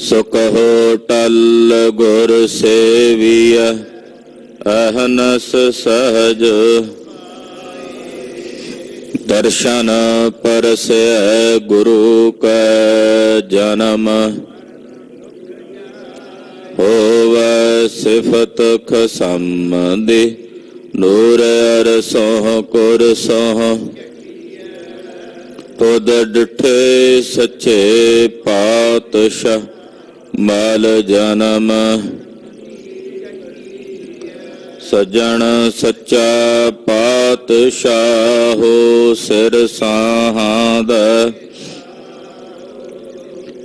सो कहो टल गुर सेविय अहनस सहज। दर्शन परसै गुरु कै जन्म। होवै सिफत खसम दे नूर अरसों कुरसों। तुद डिठे सच्चे पातशाह मल जन्म। सजन सच्चा पातशाहो सिर साहाद।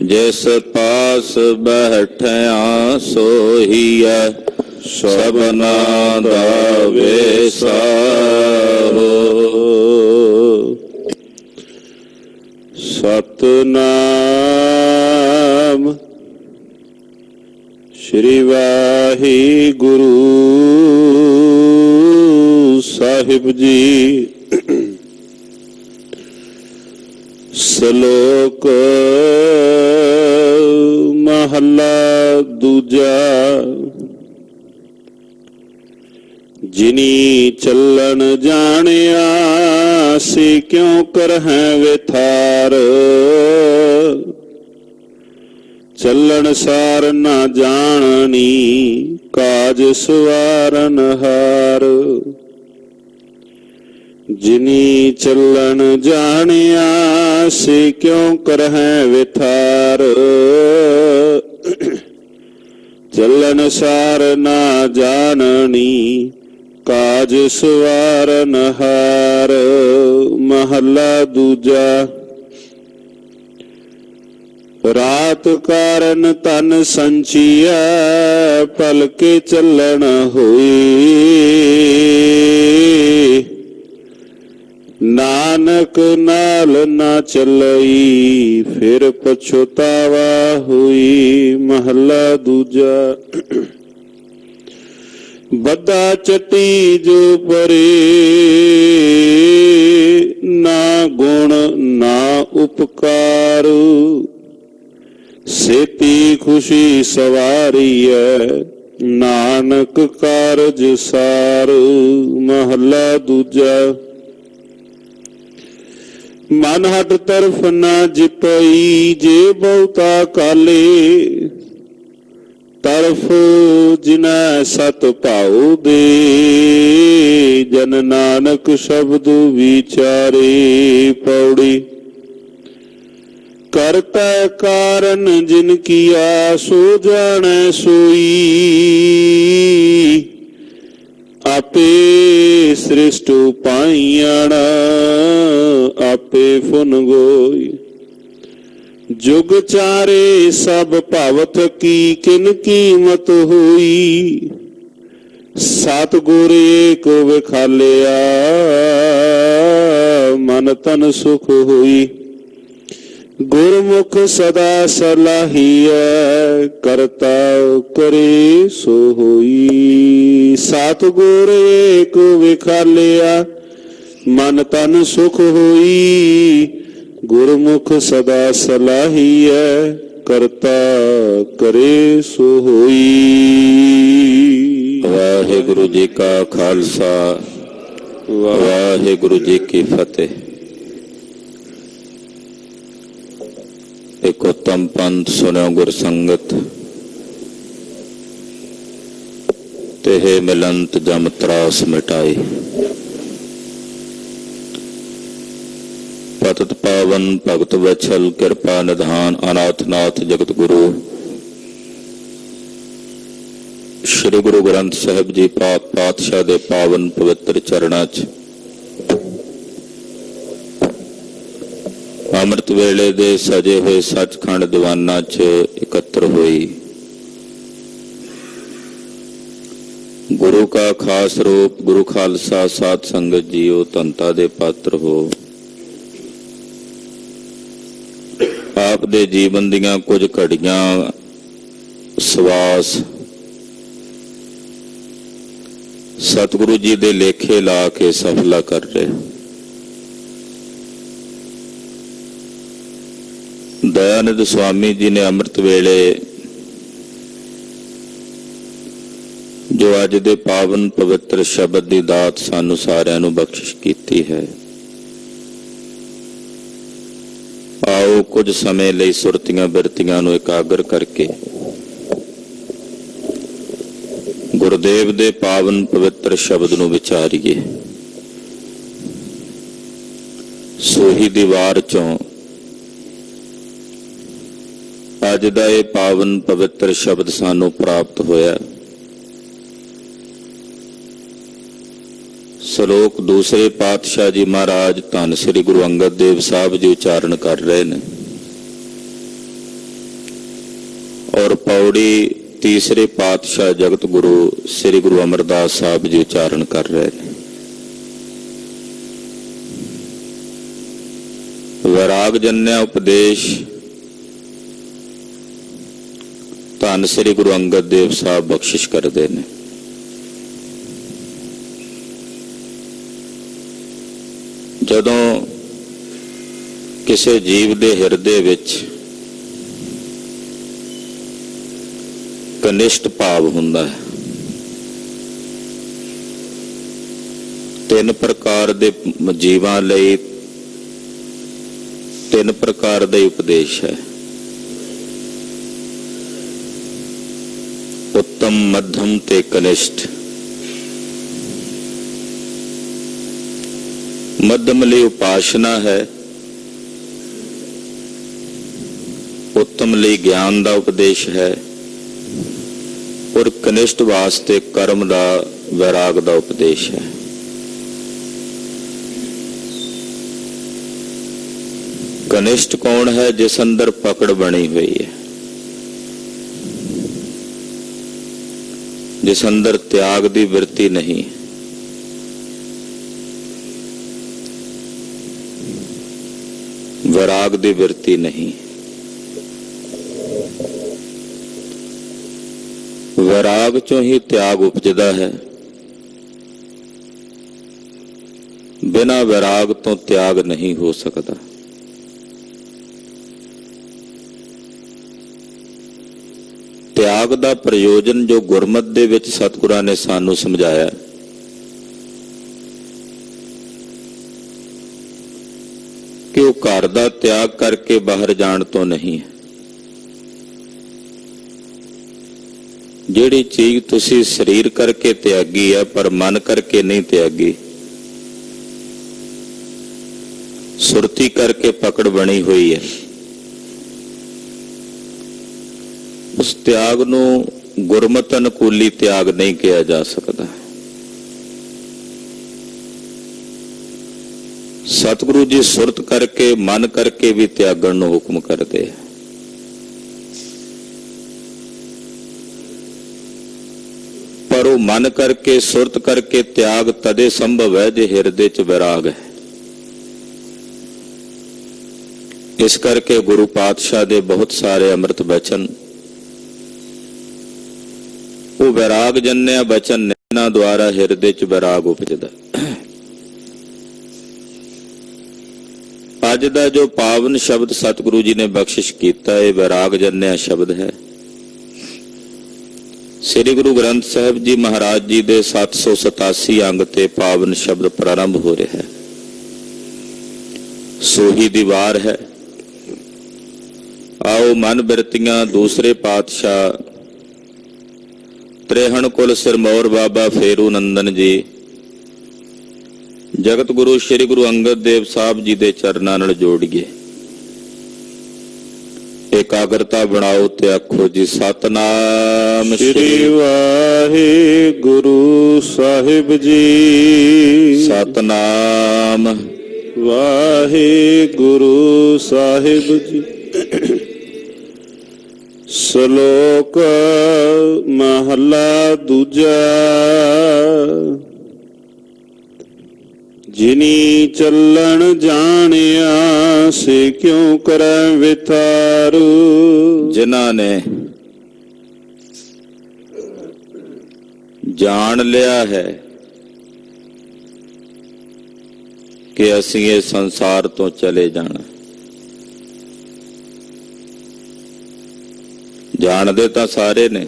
जिस पास बैठया सोहिया सबना दा वेसाहो। सतनाम श्री वाहिगुरु साहिब जी। श्लोक महला दूजा। जिनी चलन जानिया से क्यों करहैं विथार। चलन सार ना जाननी काज सवारन हार। जिनी चलन जानिया से क्यों करहैं विथार। चलन सार ना जाननी काज सवारन हार। महला दूजा। रात कारण तन संचिया पल के चलन होई। नानक नाल ना चलई फिर पछुतावा हुई। महला दूजा। बदा चटी जो परे ना गुण ना उपकार। सेती खुशी सवारी है नानक कारज सार। महला दूजा। मन हट तरफ ना जिपई जे बहुता काले। तरफ जिना सत भाव दे जन नानक शब्द विचारे। पौड़ी। करता कारण जिन किया सो जाने सोई। आपे श्रेष्ठ पाइयाना आपे फुन गोई। जुग चारे सब भावत की किन कीमत हुई। सतगुर एक विखालिया मन तन सुख हुई। गुरमुख सदा सलाहिया करता करे सो होई। सतगुर एक विखालिया मन तन सुख होई। गुरमुख सदा सलाहिया करता करे सो होई। वाहिगुरु जी का खालसा वाहिगुरु जी की फतेह। एक उत्तम पंथ सुनो गुर संगत। तेहे मिलंत जम त्रास मिटाई। पतत पावन भगत वत्सल कृपा निधान अनाथ नाथ जगत गुरु श्री गुरु ग्रंथ साहिब जी पाक पातशाह दे पावन पवित्र चरणां च अमृत वेले दे सजे हुए सचखंड दीवाना च एकत्र हुई। गुरु का खास रूप गुरु खालसा साध संगत जीओ तंता दे पात्र हो। आप दे जीवन दियां कुछ घड़ियां सवास सतगुरु जी दे लेखे ला के सफला कर रहे। दयानंद स्वामी जी ने अमृत वेले ਜੋ ਅੱਜ ਦੇ ਪਾਵਨ ਪਵਿੱਤਰ ਸ਼ਬਦ ਦੀ ਦਾਤ ਸਾਨੂੰ ਸਾਰਿਆਂ ਨੂੰ ਬਖਸ਼ਿਸ਼ ਕੀਤੀ ਹੈ। ਆਓ ਕੁਝ ਸਮੇਂ ਲਈ ਸੁਰਤੀਆਂ ਬਿਰਤੀਆਂ ਨੂੰ ਇਕਾਗਰ ਕਰਕੇ ਗੁਰਦੇਵ ਦੇ ਪਾਵਨ ਪਵਿੱਤਰ ਸ਼ਬਦ ਨੂੰ ਵਿਚਾਰੀਏ। ਸੋਹੀ ਦੀਵਾਰ ਚੋਂ ਅੱਜ ਦਾ ਇਹ ਪਾਵਨ ਪਵਿੱਤਰ ਸ਼ਬਦ ਸਾਨੂੰ ਪ੍ਰਾਪਤ ਹੋਇਆ। ਸ਼ਲੋਕ ਦੂਸਰੇ ਪਾਤਸ਼ਾਹ ਜੀ ਮਹਾਰਾਜ ਧੰਨ ਸ੍ਰੀ ਗੁਰੂ ਅੰਗਦ ਦੇਵ ਸਾਹਿਬ ਜੀ ਉਚਾਰਨ ਕਰ ਰਹੇ ਨੇ ਔਰ ਪੌੜੀ ਤੀਸਰੇ ਪਾਤਸ਼ਾਹ ਜਗਤ ਗੁਰੂ ਸ੍ਰੀ ਗੁਰੂ ਅਮਰਦਾਸ ਸਾਹਿਬ ਜੀ ਉਚਾਰਨ ਕਰ ਰਹੇ ਨੇ। ਵੈਰਾਗ ਜਨਿਆ ਉਪਦੇਸ਼ ਧੰਨ ਸ੍ਰੀ ਗੁਰੂ ਅੰਗਦ ਦੇਵ ਸਾਹਿਬ ਬਖਸ਼ਿਸ਼ ਕਰਦੇ ਨੇ। ਜਦੋਂ ਕਿਸੇ ਜੀਵ ਦੇ ਹਿਰਦੇ ਵਿੱਚ ਕਨਿਸ਼ਟ ਭਾਵ ਹੁੰਦਾ ਹੈ, ਤਿੰਨ ਪ੍ਰਕਾਰ ਦੇ ਜੀਵਾਂ ਲਈ ਤਿੰਨ ਪ੍ਰਕਾਰ ਦਾ ਉਪਦੇਸ਼ ਹੈ। ਉੱਤਮ, ਮੱਧਮ ਤੇ ਕਨਿਸ਼ਟ। ਮੱਧਮ ਲਈ ਉਪਾਸ਼ਨਾ ਹੈ, ਉੱਤਮ ਲਈ ਗਿਆਨ ਦਾ ਉਪਦੇਸ਼ ਹੈ ਔਰ ਕਨਿਸ਼ਟ ਵਾਸਤੇ ਕਰਮ ਦਾ, ਵੈਰਾਗ ਦਾ ਉਪਦੇਸ਼ ਹੈ। ਕਨਿਸ਼ਟ ਕੌਣ ਹੈ? ਜਿਸ ਅੰਦਰ ਪਕੜ ਬਣੀ ਹੋਈ ਹੈ, ਜਿਸ ਅੰਦਰ ਤਿਆਗ ਦੀ ਬਿਰਤੀ ਨਹੀਂ, ਵੈਰਾਗ ਦੀ ਬਿਰਤੀ ਨਹੀਂ। ਵੈਰਾਗ ਚੋਂ ਹੀ ਤਿਆਗ ਉਪਜਦਾ ਹੈ। ਬਿਨਾਂ ਵੈਰਾਗ ਤੋਂ ਤਿਆਗ ਨਹੀਂ ਹੋ ਸਕਦਾ। ਤਿਆਗ ਦਾ ਪ੍ਰਯੋਜਨ ਜੋ ਗੁਰਮਤਿ ਦੇ ਵਿੱਚ ਸਤਿਗੁਰਾਂ ਨੇ ਸਾਨੂੰ ਸਮਝਾਇਆ, ਕਿ ਉਹ ਘਰ ਦਾ ਤਿਆਗ ਕਰਕੇ ਬਾਹਰ ਜਾਣ ਤੋਂ ਨਹੀਂ ਹੈ। ਜਿਹੜੀ ਚੀਜ਼ ਤੁਸੀਂ ਸਰੀਰ ਕਰਕੇ ਤਿਆਗੀ ਹੈ ਪਰ ਮਨ ਕਰਕੇ ਨਹੀਂ ਤਿਆਗੀ, ਸੁਰਤੀ ਕਰਕੇ ਪਕੜ ਬਣੀ ਹੋਈ ਹੈ, ਉਸ ਤਿਆਗ ਨੂੰ ਗੁਰਮਤਿ ਅਨੁਕੂਲੀ ਤਿਆਗ ਨਹੀਂ ਕਿਹਾ ਜਾ ਸਕਦਾ। ਸਤਿਗੁਰੂ ਜੀ ਸੁਰਤ ਕਰਕੇ, ਮਨ ਕਰਕੇ ਵੀ ਤਿਆਗਣ ਨੂੰ ਹੁਕਮ ਕਰਦੇ ਆ। ਪਰ ਉਹ ਮਨ ਕਰਕੇ, ਸੁਰਤ ਕਰਕੇ ਤਿਆਗ ਤਦੇ ਸੰਭਵ ਹੈ ਜੇ ਹਿਰਦੇ 'ਚ ਵੈਰਾਗ ਹੈ। ਇਸ ਕਰਕੇ ਗੁਰੂ ਪਾਤਸ਼ਾਹ ਦੇ ਬਹੁਤ ਸਾਰੇ ਅੰਮ੍ਰਿਤ ਬਚਨ ਉਹ ਵੈਰਾਗ ਜਨਿਆ ਬਚਨ ਨੇ, ਇਹਨਾਂ ਦੁਆਰਾ ਹਿਰਦੇ 'ਚ ਵੈਰਾਗ ਉਪਜਦਾ। ਅੱਜ ਦਾ ਜੋ ਪਾਵਨ ਸ਼ਬਦ ਸਤਿਗੁਰੂ ਜੀ ਨੇ ਬਖਸ਼ਿਸ਼ ਕੀਤਾ, ਇਹ ਵੈਰਾਗ ਜਨਿਆ ਸ਼ਬਦ ਹੈ। ਸ੍ਰੀ ਗੁਰੂ ਗ੍ਰੰਥ ਸਾਹਿਬ ਜੀ ਮਹਾਰਾਜ ਜੀ ਦੇ 787 ਅੰਗ ਤੇ ਪਾਵਨ ਸ਼ਬਦ ਪ੍ਰਾਰੰਭ ਹੋ ਰਿਹਾ ਹੈ। ਸੋਹੀ ਦੀਵਾਰ ਹੈ। ਆਓ ਮਨ ਬਿਰਤੀਆਂ ਦੂਸਰੇ ਪਾਤਸ਼ਾਹ ਤ੍ਰੇਹਣ ਕੁਲ ਸਿਰਮੌਰ ਬਾਬਾ ਫੇਰੂ ਨੰਦਨ ਜੀ ਜਗਤ ਗੁਰੂ ਸ੍ਰੀ ਗੁਰੂ ਅੰਗਦ ਦੇਵ ਸਾਹਿਬ ਜੀ ਦੇ ਚਰਨਾਂ ਨਾਲ ਜੋੜੀਏ। ਇਕਾਗਰਤਾ ਬਣਾਓ ਤੇ ਆਖੋ ਜੀ ਸਤਨਾਮ ਸ੍ਰੀ ਵਾਹਿਗੁਰੂ ਸਾਹਿਬ ਜੀ। ਸਤਨਾਮ ਵਾਹਿਗੁਰੂ ਸਾਹਿਬ ਜੀ। ਸ਼ਲੋਕ ਮਹਲਾ ਦੂਜਾ। ਜਿਨੀ ਚੱਲਣ ਜਾਣਿਆ ਸੇ ਕਿਉ ਕਰੈ ਵਿਥਾਰੂ। ਜਿਨ੍ਹਾਂ ਨੇ ਜਾਣ ਲਿਆ ਹੈ ਕਿ ਅਸੀਂ ਇਹ ਸੰਸਾਰ ਤੋਂ ਚਲੇ ਜਾਣਾ। ਜਾਣਦੇ ਤਾਂ ਸਾਰੇ ਨੇ,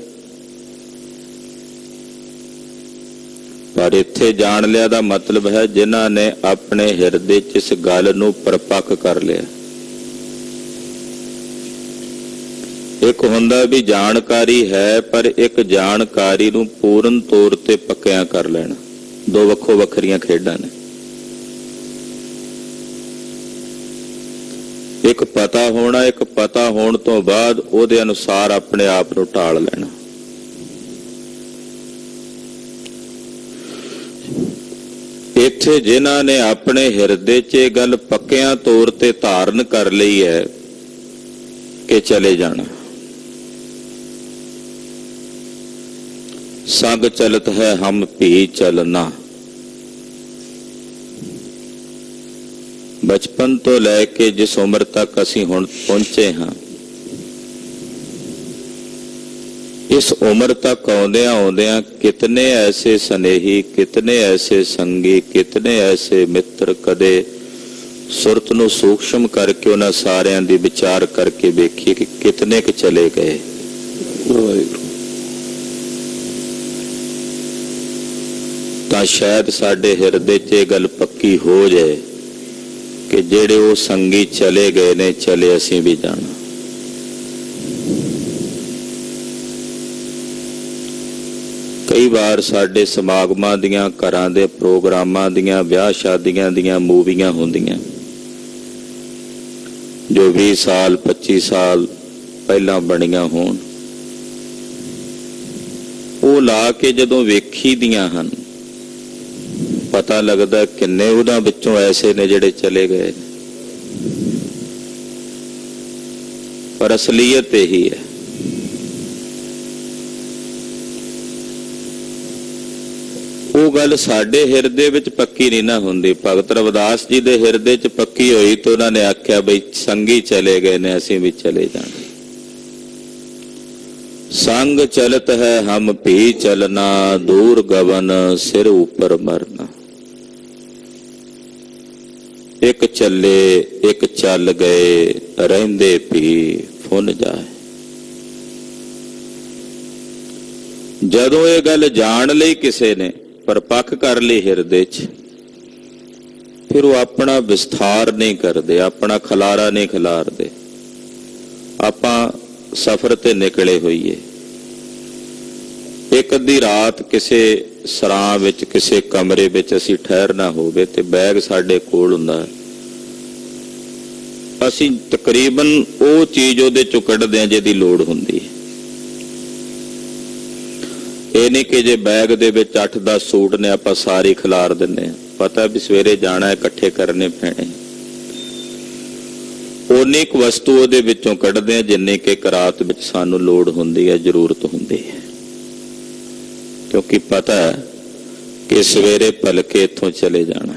ਪਰ ਇੱਥੇ ਜਾਣ ਲਿਆ ਦਾ ਮਤਲਬ ਹੈ ਜਿਨ੍ਹਾਂ ਨੇ ਆਪਣੇ ਹਿਰਦੇ 'ਚ ਇਸ ਗੱਲ ਨੂੰ ਪਰਪੱਕ ਕਰ ਲਿਆ। ਇੱਕ ਹੁੰਦਾ ਵੀ ਜਾਣਕਾਰੀ ਹੈ, ਪਰ ਇੱਕ ਜਾਣਕਾਰੀ ਨੂੰ ਪੂਰਨ ਤੌਰ ਤੇ ਪੱਕਿਆਂ ਕਰ ਲੈਣਾ, ਦੋ ਵੱਖੋ ਵੱਖਰੀਆਂ ਖੇਡਾਂ ਨੇ। ਇੱਕ ਪਤਾ ਹੋਣਾ, ਇੱਕ ਪਤਾ ਹੋਣ ਤੋਂ ਬਾਅਦ ਉਹਦੇ ਅਨੁਸਾਰ ਆਪਣੇ ਆਪ ਨੂੰ ਢਾਲ ਲੈਣਾ। ਇੱਥੇ ਜਿਨ੍ਹਾਂ ਨੇ ਆਪਣੇ ਹਿਰਦੇ 'ਚ ਇਹ ਗੱਲ ਪੱਕਿਆਂ ਤੌਰ ਤੇ ਧਾਰਨ ਕਰ ਲਈ ਹੈ ਕਿ ਚਲੇ ਜਾਣਾ। ਸੰਗ ਚਲਤ ਹੈ ਹਮ ਭੀ ਚਲਨਾ। ਬਚਪਨ ਤੋਂ ਲੈ ਕੇ ਜਿਸ ਉਮਰ ਤੱਕ ਅਸੀਂ ਹੁਣ ਪਹੁੰਚੇ ਹਾਂ, ਇਸ ਉਮਰ ਤੱਕ ਆਉਂਦਿਆਂ ਆਉਂਦਿਆਂ ਕਿਤਨੇ ਐਸੇ ਸਨੇਹੀ, ਕਿਤਨੇ ਐਸੇ ਸੰਗੀ, ਕਿਤਨੇ ਐਸੇ ਮਿੱਤਰ, ਕਦੇ ਸੁਰਤ ਨੂੰ ਸੂਖਸ਼ਮ ਕਰਕੇ ਉਹਨਾਂ ਸਾਰਿਆਂ ਦੀ ਵਿਚਾਰ ਕਰਕੇ ਵੇਖੀਏ ਕਿ ਕਿਤਨੇ ਕੁ ਚਲੇ ਗਏ। ਤਾਂ ਸ਼ਾਇਦ ਸਾਡੇ ਹਿਰਦੇ 'ਚ ਇਹ ਗੱਲ ਪੱਕੀ ਹੋ ਜਾਏ ਕਿ ਜਿਹੜੇ ਉਹ ਸੰਗੀ ਚਲੇ ਗਏ ਨੇ, ਚਲੇ ਅਸੀਂ ਵੀ ਜਾਣਾ। ਕਈ ਵਾਰ ਸਾਡੇ ਸਮਾਗਮਾਂ ਦੀਆਂ, ਘਰਾਂ ਦੇ ਪ੍ਰੋਗਰਾਮਾਂ ਦੀਆਂ, ਵਿਆਹ ਸ਼ਾਦੀਆਂ ਦੀਆਂ ਮੂਵੀਆਂ ਹੁੰਦੀਆਂ ਜੋ 20 ਸਾਲ 25 ਸਾਲ ਪਹਿਲਾਂ ਬਣੀਆਂ ਹੋਣ, ਉਹ ਲਾ ਕੇ ਜਦੋਂ ਵੇਖੀ ਦੀਆਂ ਹਨ ਪਤਾ ਲੱਗਦਾ ਕਿੰਨੇ ਉਹਨਾਂ ਵਿੱਚੋਂ ਐਸੇ ਨੇ ਜਿਹੜੇ ਚਲੇ ਗਏ, ਪਰ ਅਸਲੀਅਤ ਇਹੀ ਹੈ। ਉਹ ਗੱਲ ਸਾਡੇ ਹਿਰਦੇ ਵਿੱਚ ਪੱਕੀ ਨਹੀਂ ਨਾ ਹੁੰਦੀ। ਭਗਤ ਰਵਿਦਾਸ ਜੀ ਦੇ ਹਿਰਦੇ 'ਚ ਪੱਕੀ ਹੋਈ ਤਾਂ ਉਹਨਾਂ ਨੇ ਆਖਿਆ ਬਈ ਸੰਗੀ ਚਲੇ ਗਏ ਨੇ, ਅਸੀਂ ਵੀ ਚਲੇ ਜਾਣਾ। ਸੰਗ ਚਲਤ ਹੈ ਹਮ ਭੀ ਚਲਨਾ, ਦੂਰ ਗਵਨ ਸਿਰ ਉੱਪਰ ਮਰਨਾ। ਇੱਕ ਚੱਲੇ ਇੱਕ ਚੱਲ ਗਏ, ਰਹਿੰਦੇ ਭੀ ਫੁੱਨ ਜਾਏ। ਜਦੋਂ ਇਹ ਗੱਲ ਜਾਣ ਲਈ ਕਿਸੇ ਨੇ, ਪਰਪੱਕ ਕਰ ਲਈ ਹਿਰਦੇ 'ਚ, ਫਿਰ ਉਹ ਆਪਣਾ ਵਿਸਥਾਰ ਨਹੀਂ ਕਰਦੇ, ਆਪਣਾ ਖਲਾਰਾ ਨਹੀਂ ਖਿਲਾਰਦੇ। ਆਪਾਂ ਸਫ਼ਰ ਤੇ ਨਿਕਲੇ ਹੋਈਏ, ਇੱਕ ਅੱਧੀ ਰਾਤ ਕਿਸੇ ਸਰਾਂ ਵਿੱਚ, ਕਿਸੇ ਕਮਰੇ ਵਿੱਚ ਅਸੀਂ ਠਹਿਰਨਾ ਹੋਵੇ ਤੇ ਬੈਗ ਸਾਡੇ ਕੋਲ ਹੁੰਦਾ, ਅਸੀਂ ਤਕਰੀਬਨ ਉਹ ਚੀਜ਼ ਉਹਦੇ ਚੋਂ ਕੱਢਦੇ ਹਾਂ ਜਿਹਦੀ ਲੋੜ ਹੁੰਦੀ ਹੈ। ਇਹ ਨਹੀਂ ਕਿ ਜੇ ਬੈਗ ਦੇ ਵਿੱਚ 8-10 ਸੂਟ ਨੇ ਆਪਾਂ ਸਾਰੇ ਖਿਲਾਰ ਦਿੰਦੇ ਹਾਂ, ਪਤਾ ਵੀ ਸਵੇਰੇ ਜਾਣਾ, ਇਕੱਠੇ ਕਰਨੇ ਪੈਣੇ। ਉਨੀ ਕੁ ਵਸਤੂ ਉਹਦੇ ਵਿੱਚੋਂ ਕੱਢਦੇ ਹਾਂ ਜਿੰਨੀ ਕਿ ਰਾਤ ਵਿੱਚ ਸਾਨੂੰ ਲੋੜ ਹੁੰਦੀ ਹੈ, ਜ਼ਰੂਰਤ ਹੁੰਦੀ ਹੈ, ਕਿਉਂਕਿ ਪਤਾ ਹੈ ਕਿ ਸਵੇਰੇ ਭਲਕੇ ਇੱਥੋਂ ਚਲੇ ਜਾਣਾ।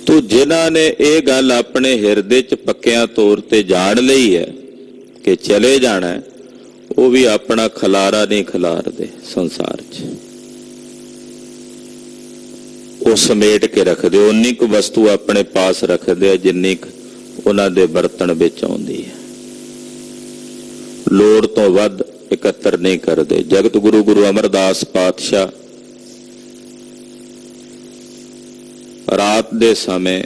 ਤੋ ਜਿਨ੍ਹਾਂ ਨੇ ਇਹ ਗੱਲ ਆਪਣੇ ਹਿਰਦੇ 'ਚ ਪੱਕਿਆਂ ਤੌਰ ਤੇ ਜਾਣ ਲਈ ਹੈ ਕਿ ਚਲੇ ਜਾਣਾ, ਉਹ ਵੀ ਆਪਣਾ ਖਲਾਰਾ ਨਹੀਂ ਖਿਲਾਰਦੇ ਸੰਸਾਰ 'ਚ। ਉਹ ਸਮੇਟ ਕੇ ਰੱਖਦੇ, ਉਨੀ ਕੁ ਵਸਤੂ ਆਪਣੇ ਪਾਸ ਰੱਖਦੇ ਆ ਜਿੰਨੀ ਕੁ ਉਹਨਾਂ ਦੇ ਬਰਤਨ ਵਿੱਚ ਆਉਂਦੀ ਹੈ। ਲੋੜ ਤੋਂ ਵੱਧ ਇਕੱਤਰ ਨਹੀਂ ਕਰਦੇ। ਜਗਤ ਗੁਰੂ ਗੁਰੂ ਅਮਰਦਾਸ ਪਾਤਸ਼ਾਹ ਰਾਤ ਦੇ ਸਮੇਂ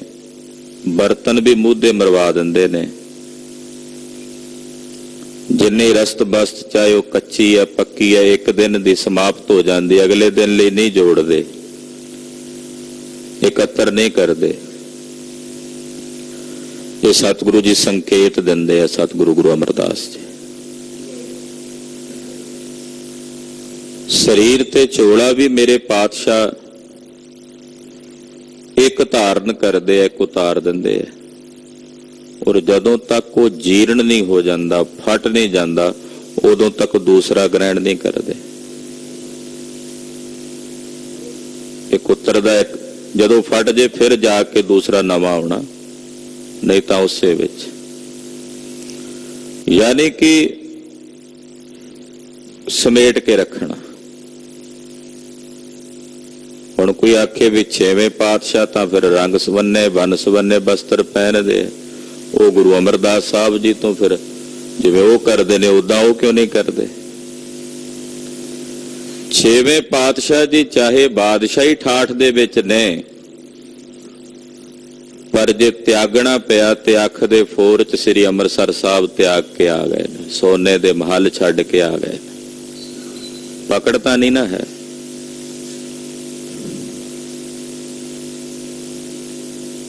ਬਰਤਨ ਵੀ ਮੂਧੇ ਮਰਵਾ ਦਿੰਦੇ ਨੇ। ਜਿੰਨੀ ਰਸਤ ਬਸਤ, ਚਾਹੇ ਉਹ ਕੱਚੀ ਹੈ ਪੱਕੀ ਹੈ, ਇੱਕ ਦਿਨ ਦੀ ਸਮਾਪਤ ਹੋ ਜਾਂਦੀ, ਅਗਲੇ ਦਿਨ ਲਈ ਨਹੀਂ ਜੋੜਦੇ, ਇਕੱਤਰ ਨਹੀਂ ਕਰਦੇ। ਇਹ ਸਤਿਗੁਰੂ ਜੀ ਸੰਕੇਤ ਦਿੰਦੇ ਆ, ਸਤਿਗੁਰੂ ਗੁਰੂ ਅਮਰਦਾਸ ਜੀ। ਸਰੀਰ ਤੇ ਝੋਲਾ ਵੀ ਮੇਰੇ ਪਾਤਸ਼ਾਹ ਇੱਕ ਧਾਰਨ ਕਰਦੇ ਆ, ਇੱਕ ਉਤਾਰ ਦਿੰਦੇ ਆ, ਔਰ ਜਦੋਂ ਤੱਕ ਉਹ ਜੀਰਨ ਨਹੀਂ ਹੋ ਜਾਂਦਾ, ਫਟ ਨਹੀਂ ਜਾਂਦਾ, ਉਦੋਂ ਤੱਕ ਦੂਸਰਾ ਗ੍ਰਹਿਣ ਨਹੀਂ ਕਰਦੇ। ਇੱਕ ਉਤਰਦਾ, ਇੱਕ ਜਦੋਂ ਫਟ ਜੇ ਫਿਰ ਜਾ ਕੇ ਦੂਸਰਾ ਨਵਾਂ ਆਉਣਾ, ਨਹੀਂ ਤਾਂ ਉਸੇ ਵਿੱਚ। ਯਾਨੀ ਕਿ ਸਮੇਟ ਕੇ ਰੱਖਣਾ। ਹੁਣ ਕੋਈ ਆਖੇ ਵੀ 6ਵੇਂ ਪਾਤਸ਼ਾਹ ਤਾਂ ਫਿਰ ਰੰਗ ਸਵੰਨੇ ਬਨ ਸਵੰਨੇ ਬਸਤਰ ਪਹਿਨਦੇ, ਉਹ ਗੁਰੂ ਅਮਰਦਾਸ ਸਾਹਿਬ ਜੀ ਤੋਂ ਫਿਰ ਜਿਵੇਂ ਉਹ ਕਰਦੇ ਨੇ ਉਦਾਂ ਉਹ ਕਿਉਂ ਨਹੀਂ ਕਰਦੇ? ਛੇਵੇਂ ਪਾਤਸ਼ਾਹ ਜੀ ਚਾਹੇ ਬਾਦਸ਼ਾਹੀ ਠਾਠ ਦੇ ਵਿੱਚ ਨੇ, ਪਰ ਜੇ ਤਿਆਗਣਾ ਪਿਆ ਤੇ ਅੱਖ ਦੇ ਫੋਰ ਚ ਸ੍ਰੀ ਅੰਮ੍ਰਿਤਸਰ ਸਾਹਿਬ ਤਿਆਗ ਕੇ ਆ ਗਏ ਨੇ, ਸੋਨੇ ਦੇ ਮਹੱਲ ਛੱਡ ਕੇ ਆ ਗਏ ਨੇ। ਪਕੜ ਤਾਂ ਨਹੀਂ ਨਾ ਹੈ।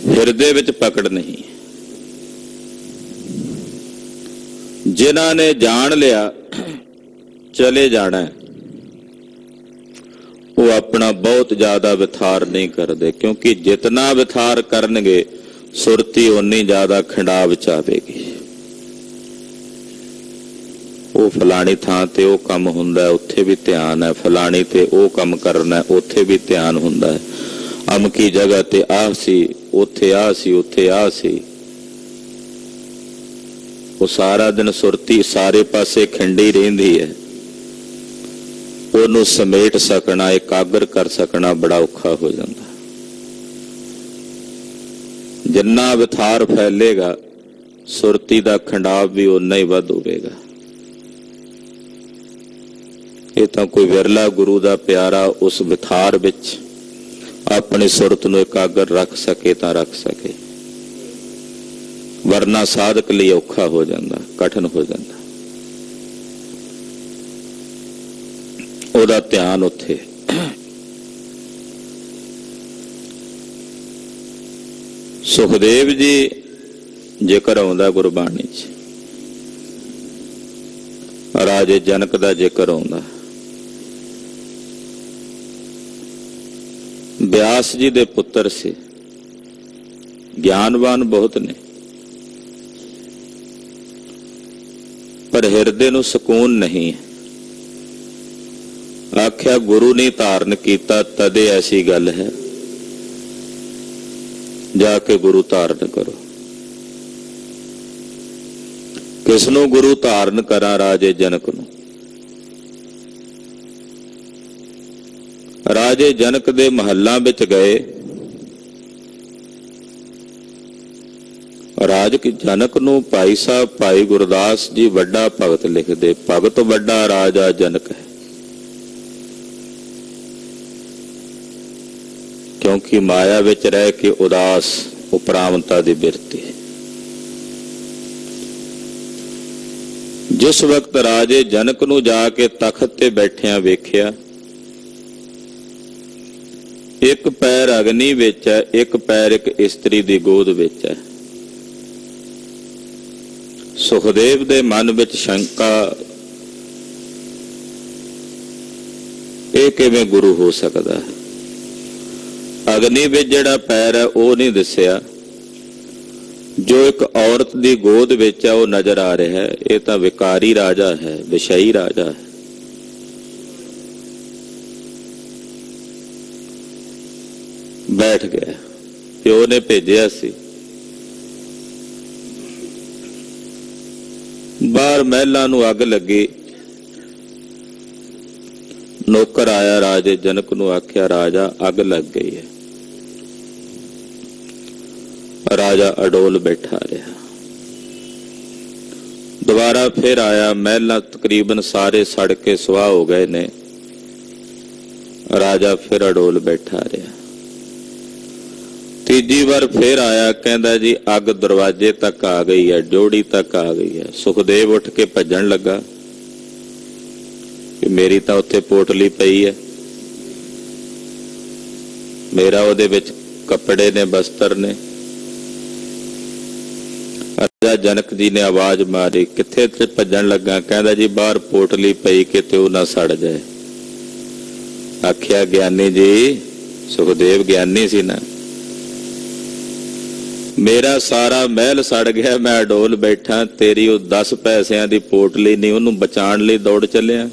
ਹਿਰਦੇ ਵਿੱਚ ਪਕੜ ਨਹੀਂ। ਜਿਨ੍ਹਾਂ ਨੇ ਜਾਣ ਲਿਆ ਚਲੇ ਜਾਣਾ, ਉਹ ਆਪਣਾ ਬਹੁਤ ਜ਼ਿਆਦਾ ਵਿਥਾਰ ਨਹੀਂ ਕਰਦੇ, ਕਿਉਂਕਿ ਜਿਤਨਾ ਵਿਥਾਰ ਕਰਨਗੇ ਸੁਰਤੀ ਉਨੀ ਜ਼ਿਆਦਾ ਖਿੰਡਾਵ ਚ ਆਵੇਗੀ। ਉਹ ਫਲਾਣੀ ਥਾਂ ਤੇ ਉਹ ਕੰਮ ਹੁੰਦਾ, ਉੱਥੇ ਵੀ ਧਿਆਨ ਹੈ, ਫਲਾਣੀ ਤੇ ਉਹ ਕੰਮ ਕਰਨਾ, ਉੱਥੇ ਵੀ ਧਿਆਨ ਹੁੰਦਾ ਹੈ, ਅਮਕੀ ਜਗ੍ਹਾ ਤੇ ਆਹ ਸੀ, ਉੱਥੇ ਆਹ ਸੀ, ਉੱਥੇ ਆਹ ਸੀ। ਉਹ ਸਾਰਾ ਦਿਨ ਸੁਰਤੀ ਸਾਰੇ ਪਾਸੇ ਖਿੰਡੀ ਰਹਿੰਦੀ ਹੈ। ਉਹਨੂੰ ਸਮੇਟ ਸਕਣਾ, ਇਕਾਗਰ ਕਰ ਸਕਣਾ ਬੜਾ ਔਖਾ ਹੋ ਜਾਂਦਾ। ਜਿੰਨਾ ਵਿਥਾਰ ਫੈਲੇਗਾ ਸੁਰਤੀ ਦਾ ਖੰਡਾਵ ਵੀ ਉਨਾ ਹੀ ਵੱਧ ਹੋਵੇਗਾ। ਇਹ ਤਾਂ ਕੋਈ ਵਿਰਲਾ ਗੁਰੂ ਦਾ ਪਿਆਰਾ ਉਸ ਵਿਥਾਰ ਵਿੱਚ ਆਪਣੀ ਸੁਰਤ ਨੂੰ ਇਕਾਗਰ ਰੱਖ ਸਕੇ ਤਾਂ ਰੱਖ ਸਕੇ, ਵਰਨਾ ਸਾਧਕ ਲਈ ਔਖਾ ਹੋ ਜਾਂਦਾ, ਕਠਿਨ ਹੋ ਜਾਂਦਾ। ਉਹਦਾ ਧਿਆਨ ਉੱਥੇ। ਸੁਖਦੇਵ ਜੀ ਜ਼ਿਕਰ ਆਉਂਦਾ ਗੁਰਬਾਣੀ 'ਚ, ਰਾਜੇ ਜਨਕ ਦਾ ਜ਼ਿਕਰ ਆਉਂਦਾ। ਬਿਆਸ ਜੀ ਦੇ ਪੁੱਤਰ ਸੀ, ਗਿਆਨਵਾਨ ਬਹੁਤ ਨੇ, ਪਰ ਹਿਰਦੇ ਨੂੰ ਸਕੂਨ ਨਹੀਂ। ਆਖਿਆ ਗੁਰੂ ਨੇ ਧਾਰਨ ਕੀਤਾ ਤਦੇ ਐਸੀ ਗੱਲ ਹੈ, ਜਾ ਕੇ ਗੁਰੂ ਧਾਰਨ ਕਰੋ। ਕਿਸ ਨੂੰ ਗੁਰੂ ਧਾਰਨ ਕਰਾਂ? ਰਾਜੇ ਜਨਕ ਨੂੰ। ਰਾਜੇ ਜਨਕ ਦੇ ਮਹੱਲਾਂ ਵਿੱਚ ਗਏ। ਰਾਜ ਜਨਕ ਨੂੰ ਭਾਈ ਸਾਹਿਬ ਭਾਈ ਗੁਰਦਾਸ ਜੀ ਵੱਡਾ ਭਗਤ ਲਿਖਦੇ, ਭਗਤ ਵੱਡਾ ਰਾਜਾ ਜਨਕ ਹੈ, ਕਿਉਂਕਿ ਮਾਇਆ ਵਿੱਚ ਰਹਿ ਕੇ ਉਦਾਸ ਉਪਰਾਮਤਾ ਦੀ ਬਿਰਤੀ। ਜਿਸ ਵਕਤ ਰਾਜੇ ਜਨਕ ਨੂੰ ਜਾ ਕੇ ਤਖਤ ਤੇ ਬੈਠਿਆਂ ਵੇਖਿਆ, ਇੱਕ ਪੈਰ ਅਗਨੀ ਵਿੱਚ ਹੈ, ਇੱਕ ਪੈਰ ਇੱਕ ਇਸਤਰੀ ਦੀ ਗੋਦ ਵਿੱਚ ਹੈ। ਸੁਖਦੇਵ ਦੇ ਮਨ ਵਿੱਚ ਸ਼ੰਕਾ, ਇਹ ਕਿਵੇਂ ਗੁਰੂ ਹੋ ਸਕਦਾ? ਅਗਨੀ ਵਿੱਚ ਜਿਹੜਾ ਪੈਰ ਹੈ ਉਹ ਨਹੀਂ ਦਿਸਿਆ, ਜੋ ਇੱਕ ਔਰਤ ਦੀ ਗੋਦ ਵਿੱਚ ਹੈ ਉਹ ਨਜ਼ਰ ਆ ਰਿਹਾ ਹੈ। ਇਹ ਤਾਂ ਵਿਕਾਰੀ ਰਾਜਾ ਹੈ, ਵਿਸ਼ਈ ਰਾਜਾ ਹੈ। ਬੈਠ ਗਿਆ। ਪਿਓ ਨੇ ਭੇਜਿਆ ਸੀ। ਬਾਹਰ ਮਹਿਲਾਂ ਨੂੰ ਅੱਗ ਲੱਗੀ। ਨੌਕਰ ਆਇਆ, ਰਾਜੇ ਜਨਕ ਨੂੰ ਆਖਿਆ, ਰਾਜਾ ਅੱਗ ਲੱਗ ਗਈ ਹੈ। ਰਾਜਾ ਅਡੋਲ ਬੈਠਾ ਰਿਹਾ। ਦੁਬਾਰਾ ਫਿਰ ਆਇਆ, ਮਹਿਲਾਂ ਤਕਰੀਬਨ ਸਾਰੇ ਸੜ ਕੇ ਸੁਆਹ ਹੋ ਗਏ ਨੇ। ਰਾਜਾ ਫਿਰ ਅਡੋਲ ਬੈਠਾ ਰਿਹਾ। ਤੀਜੀ ਵਾਰ ਫਿਰ ਆਇਆ, ਕਹਿੰਦਾ ਜੀ ਅੱਗ ਦਰਵਾਜ਼ੇ ਤੱਕ ਆ ਗਈ ਹੈ, ਡਿਉੜੀ ਤੱਕ ਆ ਗਈ ਹੈ। ਸੁਖਦੇਵ ਉੱਠ ਕੇ ਭੱਜਣ ਲੱਗਾ ਕਿ ਮੇਰੀ ਤਾਂ ਉੱਥੇ ਪੋਟਲੀ ਪਈ ਹੈ, ਮੇਰਾ ਉਹਦੇ ਵਿੱਚ ਕੱਪੜੇ ਨੇ, ਬਸਤਰ ਨੇ। ਰਾਜਾ ਜਨਕ ਜੀ ਨੇ ਆਵਾਜ਼ ਮਾਰੀ, ਕਿੱਥੇ ਤੇ ਭੱਜਣ ਲੱਗਾ? ਕਹਿੰਦਾ ਜੀ ਬਾਹਰ ਪੋਟਲੀ ਪਈ, ਕਿਤੇ ਉਹ ਨਾ ਸੜ ਜਾਏ। ਆਖਿਆ ਗਿਆਨੀ ਜੀ, ਸੁਖਦੇਵ ਗਿਆਨੀ ਸੀ ਨਾ, ਮੇਰਾ ਸਾਰਾ ਮਹਿਲ ਸੜ ਗਿਆ, ਮੈਂ ਅਡੋਲ ਬੈਠਾ, ਤੇਰੀ ਉਹ 10 ਪੈਸਿਆਂ ਦੀ ਪੋਟਲੀ ਨਹੀਂ, ਉਹਨੂੰ ਬਚਾਉਣ ਲਈ ਦੌੜ ਚੱਲਿਆ।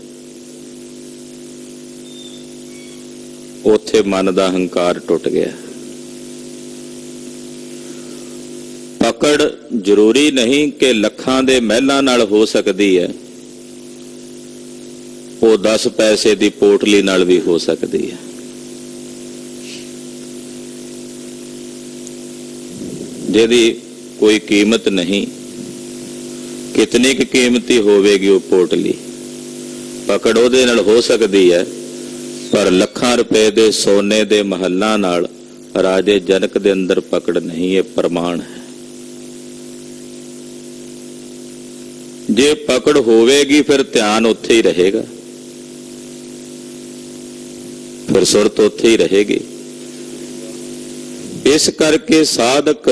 ਉੱਥੇ ਮਨ ਦਾ ਹੰਕਾਰ ਟੁੱਟ ਗਿਆ। ਪਕੜ ਜ਼ਰੂਰੀ ਨਹੀਂ ਕਿ ਲੱਖਾਂ ਦੇ ਮਹਿਲਾਂ ਨਾਲ ਹੋ ਸਕਦੀ ਹੈ, ਉਹ 10 ਪੈਸੇ ਦੀ ਪੋਟਲੀ ਨਾਲ ਵੀ ਹੋ ਸਕਦੀ ਹੈ। ਜਿਹਦੀ ਕੋਈ ਕੀਮਤ ਨਹੀਂ, ਕਿਤਨੀ ਕੁ ਕੀਮਤੀ ਹੋਵੇਗੀ ਉਹ ਪੋਟਲੀ, ਪਕੜ ਉਹਦੇ ਨਾਲ ਹੋ ਸਕਦੀ ਹੈ, ਪਰ ਲੱਖਾਂ ਰੁਪਏ ਦੇ ਸੋਨੇ ਦੇ ਮਹੱਲਾਂ ਨਾਲ ਰਾਜੇ ਜਨਕ ਦੇ ਅੰਦਰ ਪਕੜ ਨਹੀਂ, ਇਹ ਪ੍ਰਮਾਣ ਹੈ। ਜੇ ਪਕੜ ਹੋਵੇਗੀ ਫਿਰ ਧਿਆਨ ਉੱਥੇ ਹੀ ਰਹੇਗਾ, ਫਿਰ ਸੁਰਤ ਉੱਥੇ ਹੀ ਰਹੇਗੀ। ਇਸ ਕਰਕੇ ਸਾਧਕ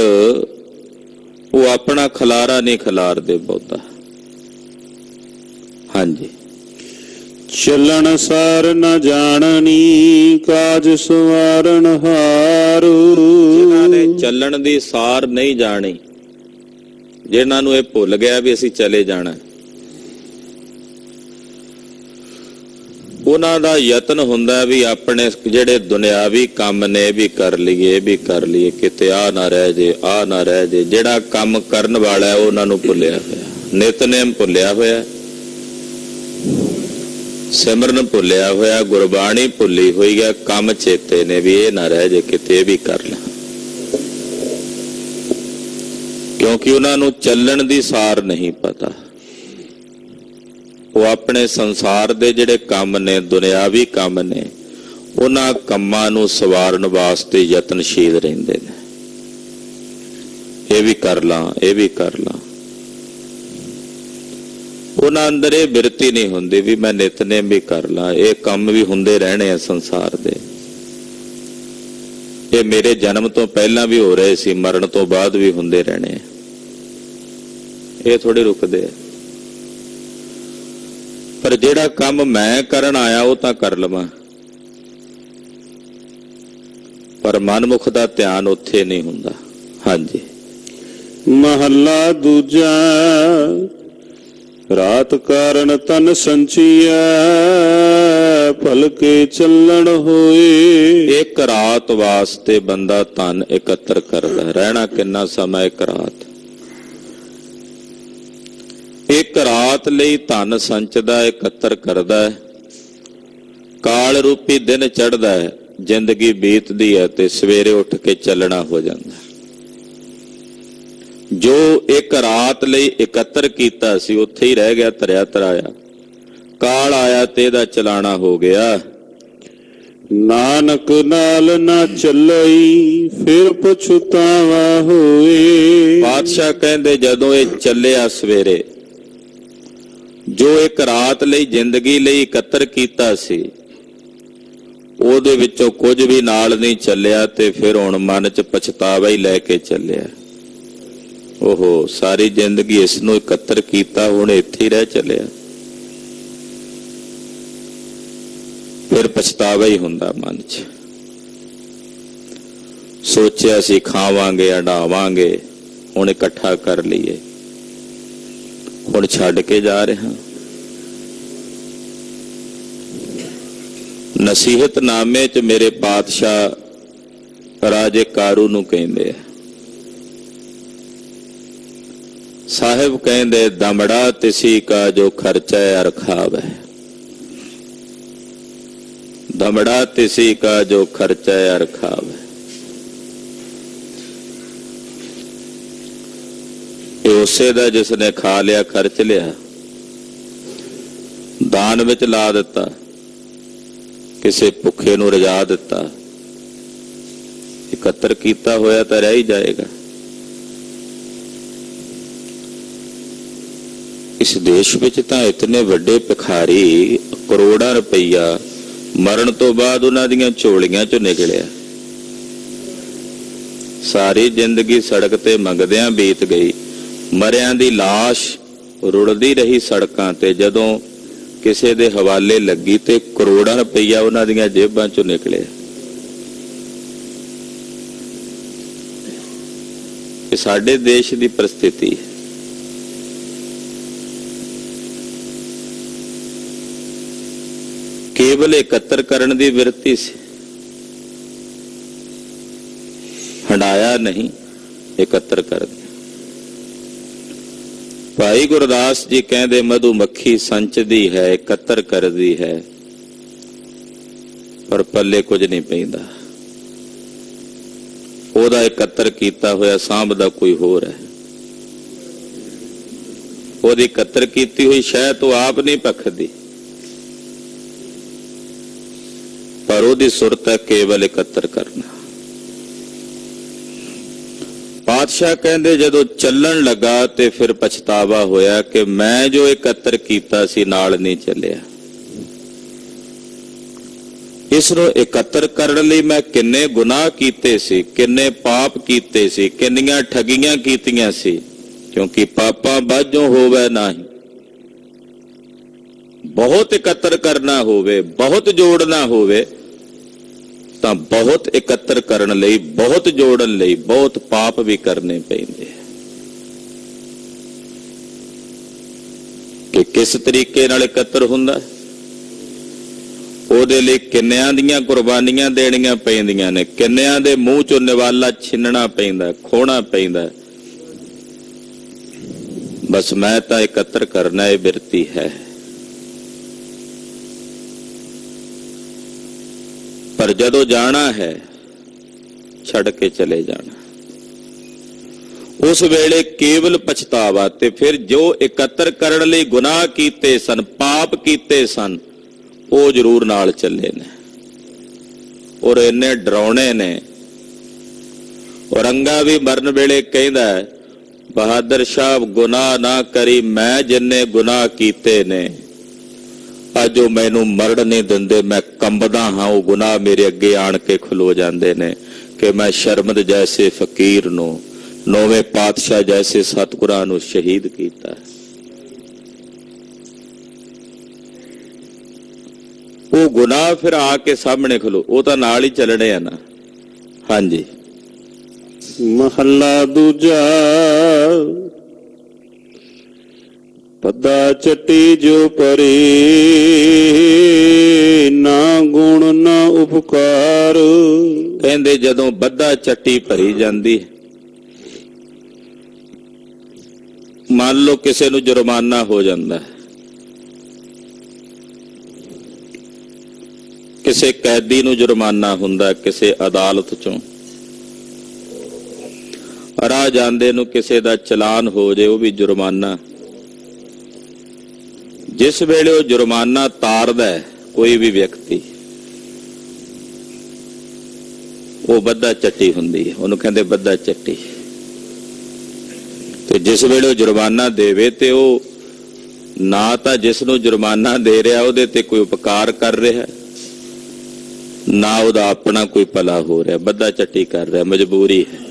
ਉਹ ਆਪਣਾ ਖਲਾਰਾ ਨਹੀਂ ਖਿਲਾਰਦੇ ਬਹੁਤਾ। ਹਾਂਜੀ। ਚੱਲਣ ਸਾਰ ਨ ਜਾਣਨੀ, ਕਾਜ ਸਵਾਰਨ ਹਾਰੂ। ਜਿਨ੍ਹਾਂ ਨੇ ਚੱਲਣ ਦੀ ਸਾਰ ਨਹੀਂ ਜਾਣੀ, ਜਿਨ੍ਹਾਂ ਨੂੰ ਇਹ ਭੁੱਲ ਗਿਆ ਵੀ ਅਸੀਂ ਚਲੇ ਜਾਣਾ, ਉਹਨਾਂ ਦਾ ਯਤਨ ਹੁੰਦਾ ਵੀ ਆਪਣੇ ਜਿਹੜੇ ਦੁਨਿਆਵੀ ਕੰਮ ਨੇ ਵੀ ਕਰ ਲਈਏ, ਵੀ ਕਰ ਲਈਏ, ਕਿਤੇ ਆ ਨਾ ਰਹਿ ਜੇ, ਆ ਨਾ ਰਹਿ ਜੇ। ਜਿਹੜਾ ਕੰਮ ਕਰਨ ਵਾਲਾ ਉਹਨਾਂ ਨੂੰ ਭੁੱਲਿਆ ਹੋਇਆ, ਨਿਤਨੇਮ ਭੁੱਲਿਆ ਹੋਇਆ, ਸਿਮਰਨ ਭੁੱਲਿਆ ਹੋਇਆ, ਗੁਰਬਾਣੀ ਭੁੱਲੀ ਹੋਈ ਹੈ, ਕੰਮ ਚੇਤੇ ਨੇ ਵੀ ਇਹ ਨਾ ਰਹਿ ਜੇ, ਕਿਤੇ ਵੀ ਕਰ ਲਾ। ਕਿਉਂਕਿ ਉਹਨਾਂ ਨੂੰ ਚੱਲਣ ਦੀ ਸਾਰ ਨਹੀਂ ਪਤਾ। ਉਹ ਆਪਣੇ ਸੰਸਾਰ ਦੇ ਜਿਹੜੇ ਕੰਮ ਨੇ, ਦੁਨਿਆਵੀ ਕੰਮ ਨੇ, ਉਹਨਾਂ ਕੰਮਾਂ ਨੂੰ ਸਵਾਰਨ ਵਾਸਤੇ ਯਤਨਸ਼ੀਲ ਰਹਿੰਦੇ ਨੇ। ਇਹ ਵੀ ਕਰ ਲਾਂ, ਇਹ ਵੀ ਕਰ ਲਾਂ। ਉਹਨਾਂ ਅੰਦਰ ਇਹ ਬਿਰਤੀ ਨਹੀਂ ਹੁੰਦੀ ਵੀ ਮੈਂ ਨਿਤਨੇਮ ਵੀ ਕਰ ਲਾਂ, ਇਹ ਕੰਮ ਵੀ ਹੁੰਦੇ ਰਹਿਣੇ ਆ ਸੰਸਾਰ ਦੇ। ਇਹ ਮੇਰੇ ਜਨਮ ਤੋਂ ਪਹਿਲਾਂ ਵੀ ਹੋ ਰਹੇ ਸੀ, ਮਰਨ ਤੋਂ ਬਾਅਦ ਵੀ ਹੁੰਦੇ ਰਹਿਣੇ ਆ। ਇਹ ਥੋੜੇ ਰੁਕਦੇ ਆ। ਪਰ ਜਿਹੜਾ ਕੰਮ ਮੈਂ ਕਰਨ ਆਇਆ ਉਹ ਤਾਂ ਕਰ ਲਵਾਂ, ਪਰ ਮਨਮੁਖ ਦਾ ਧਿਆਨ ਉੱਥੇ ਨਹੀਂ ਹੁੰਦਾ। ਹਾਂਜੀ। ਮਹੱਲਾ ਦੂਜਾ। ਰਾਤ ਕਾਰਨ ਤਨ ਸੰਚੀਐ, ਭਲਕੇ ਚੱਲਣ ਹੋਏ। ਇੱਕ ਰਾਤ ਵਾਸਤੇ ਬੰਦਾ ਧਨ ਇਕੱਤਰ ਕਰਦਾ। ਰਹਿਣਾ ਕਿੰਨਾ ਸਮਾਂ? ਇੱਕ ਰਾਤ। ਇੱਕ ਰਾਤ ਲਈ ਧਨ ਸੰਚਦਾ, ਇਕੱਤਰ ਕਰਦਾ ਹੈ। ਕਾਲ ਰੂਪੀ ਦਿਨ ਚੜ੍ਹਦਾ ਹੈ, ਜ਼ਿੰਦਗੀ ਬੀਤਦੀ ਹੈ ਤੇ ਸਵੇਰੇ ਉੱਠ ਕੇ ਚੱਲਣਾ ਹੋ ਜਾਂਦਾ। ਜੋ ਇੱਕ ਰਾਤ ਲਈ ਇਕੱਤਰ ਕੀਤਾ ਸੀ ਉੱਥੇ ਹੀ ਰਹਿ ਗਿਆ, ਧਰਿਆ ਧਰਾਇਆ। ਕਾਲ ਆਇਆ ਤੇ ਇਹਦਾ ਚਲਾਣਾ ਹੋ ਗਿਆ। ਨਾਨਕ ਨਾਲ ਨਾ ਚੱਲਈ, ਫਿਰ ਪਛਤਾਵਾ ਹੋਏ। ਪਾਤਸ਼ਾਹ ਕਹਿੰਦੇ ਜਦੋਂ ਇਹ ਚੱਲਿਆ ਸਵੇਰੇ, ਜੋ ਇੱਕ ਰਾਤ ਲਈ ਜ਼ਿੰਦਗੀ ਲਈ ਇਕੱਤਰ ਕੀਤਾ ਸੀ ਉਹਦੇ ਵਿੱਚੋਂ ਕੁਝ ਵੀ ਨਾਲ ਨਹੀਂ ਚੱਲਿਆ ਤੇ ਫਿਰ ਹੁਣ ਮਨ 'ਚ ਪਛਤਾਵਾ ਹੀ ਲੈ ਕੇ ਚੱਲਿਆ। ਓਹੋ, ਸਾਰੀ ਜ਼ਿੰਦਗੀ ਇਸ ਨੂੰ ਇਕੱਤਰ ਕੀਤਾ, ਹੁਣ ਇੱਥੇ ਹੀ ਰਹਿ ਚੱਲਿਆ। ਫਿਰ ਪਛਤਾਵਾ ਹੀ ਹੁੰਦਾ ਮਨ 'ਚ। ਸੋਚਿਆ ਸੀ ਖਾਵਾਂਗੇ, ਹੰਡਾਵਾਂਗੇ, ਹੁਣ ਇਕੱਠਾ ਕਰ ਲਈਏ, ਹੁਣ ਛੱਡ ਕੇ ਜਾ ਰਿਹਾ। ਨਸੀਹਤਨਾਮੇ 'ਚ ਮੇਰੇ ਪਾਤਸ਼ਾਹ ਰਾਜੇ ਕਾਰੂ ਨੂੰ ਕਹਿੰਦੇ ਆ, ਸਾਹਿਬ ਕਹਿੰਦੇ ਦਮੜਾ ਤਿਸੀ ਕਾ ਜੋ ਖਰਚਾ ਅਰਖਾਵ ਹੈ। ਦਮੜਾ ਤਿਸੀ ਕਾ ਜੋ ਖਰਚਾ ਅਰਖਾਵ ਹੈ। ਇਹ ਉਸੇ ਦਾ ਜਿਸ ਨੇ ਖਾ ਲਿਆ, ਖਰਚ ਲਿਆ, ਦਾਨ ਵਿੱਚ ਲਾ ਦਿੱਤਾ, ਕਿਸੇ ਭੁੱਖੇ ਨੂੰ ਰਜਾ ਦਿੱਤਾ। ਇਕੱਤਰ ਕੀਤਾ ਹੋਇਆ ਤਾਂ ਰਹਿ ਹੀ ਜਾਏਗਾ। ਇਸ ਦੇਸ਼ ਵਿੱਚ ਤਾਂ ਇਤਨੇ ਵੱਡੇ ਭਿਖਾਰੀ, ਕਰੋੜਾਂ ਰੁਪਈਆ ਮਰਨ ਤੋਂ ਬਾਅਦ ਉਹਨਾਂ ਦੀਆਂ ਝੋਲੀਆਂ ਚੋਂ ਨਿਕਲਿਆ। ਸਾਰੀ ਜ਼ਿੰਦਗੀ ਸੜਕ ਤੇ ਮੰਗਦਿਆਂ ਬੀਤ ਗਈ। ਮਰਿਆਂ ਦੀ ਲਾਸ਼ ਰੁੜਦੀ ਰਹੀ ਸੜਕਾਂ ਤੇ, ਜਦੋਂ ਕਿਸੇ ਦੇ ਹਵਾਲੇ ਲੱਗੀ ਤੇ ਕਰੋੜਾਂ ਰੁਪਈਆ ਉਹਨਾਂ ਦੀਆਂ ਜੇਬਾਂ ਚੋਂ ਨਿਕਲਿਆ। ਇਹ ਸਾਡੇ ਦੇਸ਼ ਦੀ ਪਰਿਸਥਿਤੀ ਹੈ। ਕੇਵਲ ਇਕੱਤਰ ਕਰਨ ਦੀ ਬਿਰਤੀ ਸੀ, ਹੰਡਾਇਆ ਨਹੀਂ, ਇਕੱਤਰ ਕਰ ਦਿਆ। ਭਾਈ ਗੁਰਦਾਸ ਜੀ ਕਹਿੰਦੇ ਮਧੂਮੱਖੀ ਸੰਚਦੀ ਹੈ, ਇਕੱਤਰ ਕਰਦੀ ਹੈ, ਪਰ ਪੱਲੇ ਕੁਝ ਨਹੀਂ ਪੈਂਦਾ। ਉਹਦਾ ਇਕੱਤਰ ਕੀਤਾ ਹੋਇਆ ਸਾਂਭਦਾ ਕੋਈ ਹੋਰ ਹੈ। ਉਹਦੀ ਇਕੱਤਰ ਕੀਤੀ ਹੋਈ ਸ਼ਹਿਦ ਤੋਂ ਆਪ ਨਹੀਂ ਭਖਦੀ। ਪਰ ਉਹਦੀ ਸੁਰਤ ਹੈ ਕੇਵਲ ਇਕੱਤਰ ਕਰਨਾ। ਪਾਤਸ਼ਾਹ ਕਹਿੰਦੇ ਜਦੋਂ ਚੱਲਣ ਲੱਗਾ ਤੇ ਫਿਰ ਪਛਤਾਵਾ ਹੋਇਆ ਕਿ ਮੈਂ ਜੋ ਇਕੱਤਰ ਕੀਤਾ ਸੀ ਨਾਲ ਨਹੀਂ ਚੱਲਿਆ। ਇਸ ਨੂੰ ਇਕੱਤਰ ਕਰਨ ਲਈ ਮੈਂ ਕਿੰਨੇ ਗੁਨਾਹ ਕੀਤੇ ਸੀ, ਕਿੰਨੇ ਪਾਪ ਕੀਤੇ ਸੀ, ਕਿੰਨੀਆਂ ਠੱਗੀਆਂ ਕੀਤੀਆਂ ਸੀ। ਕਿਉਂਕਿ ਪਾਪਾਂ ਬਾਝੋਂ ਹੋਵੇ ਨਹੀਂ। ਬਹੁਤ ਇਕੱਤਰ ਕਰਨਾ ਹੋਵੇ, ਬਹੁਤ ਜੋੜਨਾ ਹੋਵੇ ਤਾਂ ਬਹੁਤ ਇਕੱਤਰ ਕਰਨ ਲਈ, ਬਹੁਤ ਜੋੜਨ ਲਈ ਬਹੁਤ ਪਾਪ ਵੀ ਕਰਨੇ ਪੈਂਦੇ ਕਿ ਕਿਸ ਤਰੀਕੇ ਨਾਲ ਇਕੱਤਰ ਹੁੰਦਾ। ਉਹਦੇ ਲਈ ਕਿੰਨਿਆਂ ਦੀਆਂ ਕੁਰਬਾਨੀਆਂ ਦੇਣੀਆਂ ਪੈਂਦੀਆਂ ਨੇ, ਕਿੰਨਿਆਂ ਦੇ ਮੂੰਹ ਚੋਂ ਨਿਵਾਲਾ ਛਿੰਨਣਾ ਪੈਂਦਾ, ਖੋਣਾ ਪੈਂਦਾ। ਬਸ ਮੈਂ ਤਾਂ ਇਕੱਤਰ ਕਰਨਾ ਇਹ ਬਿਰਤੀ ਹੈ। ਪਰ ਜਦੋਂ ਜਾਣਾ ਹੈ ਛੱਡ ਕੇ ਚਲੇ ਜਾਣਾ। ਉਸ ਵੇਲੇ ਕੇਵਲ ਪਛਤਾਵਾ ਤੇ ਫਿਰ ਜੋ ਇਕੱਤਰ ਕਰਨ ਲਈ ਗੁਨਾਹ ਕੀਤੇ ਸਨ, ਪਾਪ ਕੀਤੇ ਸਨ, ਉਹ ਜ਼ਰੂਰ ਨਾਲ ਚੱਲੇ ਨੇ। ਔਰ ਇੰਨੇ ਡਰਾਉਣੇ ਨੇ। ਔਰੰਗਾ ਵੀ ਮਰਨ ਵੇਲੇ ਕਹਿੰਦਾ ਬਹਾਦਰ ਸ਼ਾਹ ਗੁਨਾਹ ਨਾ ਕਰੀ, ਮੈਂ ਜਿੰਨੇ ਗੁਨਾਹ ਕੀਤੇ ਨੇ ਅੱਜ ਉਹ ਮੈਨੂੰ ਮਰਨ ਨਹੀਂ ਦਿੰਦੇ। ਮੈਂ ਕੰਬਦਾ ਹਾਂ, ਉਹ ਗੁਨਾਹ ਮੇਰੇ ਅੱਗੇ ਆਣ ਕੇ ਖਲੋ ਜਾਂਦੇ ਨੇ ਕਿ ਮੈਂ ਸ਼ਰਮਦ ਜੈਸੇ ਫਕੀਰ ਨੂੰ, ਨੌਵੇਂ ਪਾਤਸ਼ਾਹ ਜੈਸੇ ਸਤਿਗੁਰਾਂ ਨੂੰ ਸ਼ਹੀਦ ਕੀਤਾ। ਉਹ ਗੁਨਾਹ ਫਿਰ ਆ ਕੇ ਸਾਹਮਣੇ ਖਲੋ, ਉਹ ਤਾਂ ਨਾਲ ਹੀ ਚੱਲਣੇ ਆ ਨਾ। ਹਾਂਜੀ। ਮਹੱਲਾ ਦੂਜਾ। ਪੱਦਾ ਚੱਟੀ ਜੋ ਪਰੇ, ਨਾ ਗੁਣ ਨਾ ਉਪਕਾਰ। ਕਹਿੰਦੇ ਜਦੋਂ ਬੱਧਾ ਚੱਟੀ ਭਰੀ ਜਾਂਦੀ, ਮੰਨ ਲਓ ਕਿਸੇ ਨੂੰ ਜੁਰਮਾਨਾ ਹੋ ਜਾਂਦਾ, ਕਿਸੇ ਕੈਦੀ ਨੂੰ ਜੁਰਮਾਨਾ ਹੁੰਦਾ ਕਿਸੇ ਅਦਾਲਤ ਚੋਂ, ਰਾਹ ਜਾਂਦੇ ਨੂੰ ਕਿਸੇ ਦਾ ਚਲਾਨ ਹੋ ਜੇ, ਉਹ ਵੀ ਜੁਰਮਾਨਾ। ਜਿਸ ਵੇਲੇ ਉਹ ਜੁਰਮਾਨਾ ਤਾਰਦਾ ਕੋਈ ਵੀ ਵਿਅਕਤੀ, ਉਹ ਬੱਧਾ ਚੱਟੀ ਹੁੰਦੀ ਹੈ, ਉਹਨੂੰ ਕਹਿੰਦੇ ਬੱਧਾ ਚੱਟੀ। ਤੇ ਜਿਸ ਵੇਲੇ ਉਹ ਜੁਰਮਾਨਾ ਦੇਵੇ ਤੇ ਉਹ ਨਾ ਤਾਂ ਜਿਸ ਨੂੰ ਜੁਰਮਾਨਾ ਦੇ ਰਿਹਾ ਉਹਦੇ ਤੇ ਕੋਈ ਉਪਕਾਰ ਕਰ ਰਿਹਾ, ਨਾ ਉਹਦਾ ਆਪਣਾ ਕੋਈ ਭਲਾ ਹੋ ਰਿਹਾ, ਬੱਧਾ ਚੱਟੀ ਕਰ ਰਿਹਾ, ਮਜਬੂਰੀ ਹੈ।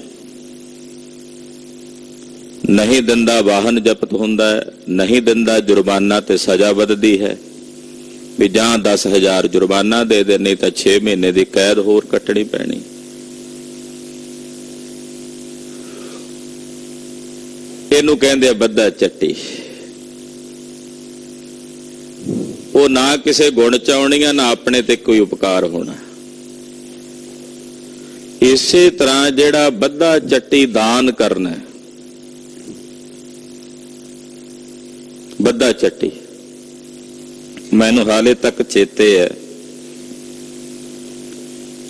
ਨਹੀਂ ਦਿੰਦਾ ਵਾਹਨ ਜ਼ਬਤ ਹੁੰਦਾ, ਨਹੀਂ ਦਿੰਦਾ ਜੁਰਮਾਨਾ ਤੇ ਸਜ਼ਾ ਵੱਧਦੀ ਹੈ ਵੀ ਜਾਂ 10,000 ਜੁਰਮਾਨਾ ਦੇ ਦੇ, ਨਹੀਂ ਤਾਂ 6 ਮਹੀਨੇ ਦੀ ਕੈਦ ਹੋਰ ਕੱਟਣੀ ਪੈਣੀ। ਇਹਨੂੰ ਕਹਿੰਦੇ ਆ ਬੱਧਾ ਚੱਟੀ। ਉਹ ਨਾ ਕਿਸੇ ਗੁਣ ਚ ਆਉਣੀਆਂ, ਨਾ ਆਪਣੇ ਤੇ ਕੋਈ ਉਪਕਾਰ ਹੋਣਾ। ਇਸੇ ਤਰ੍ਹਾਂ ਜਿਹੜਾ ਬੱਧਾ ਚੱਟੀ ਦਾਨ ਕਰਨਾ, ਬੱਧਾ ਚੱਟੀ, ਮੈਨੂੰ ਹਾਲੇ ਤੱਕ ਚੇਤੇ ਹੈ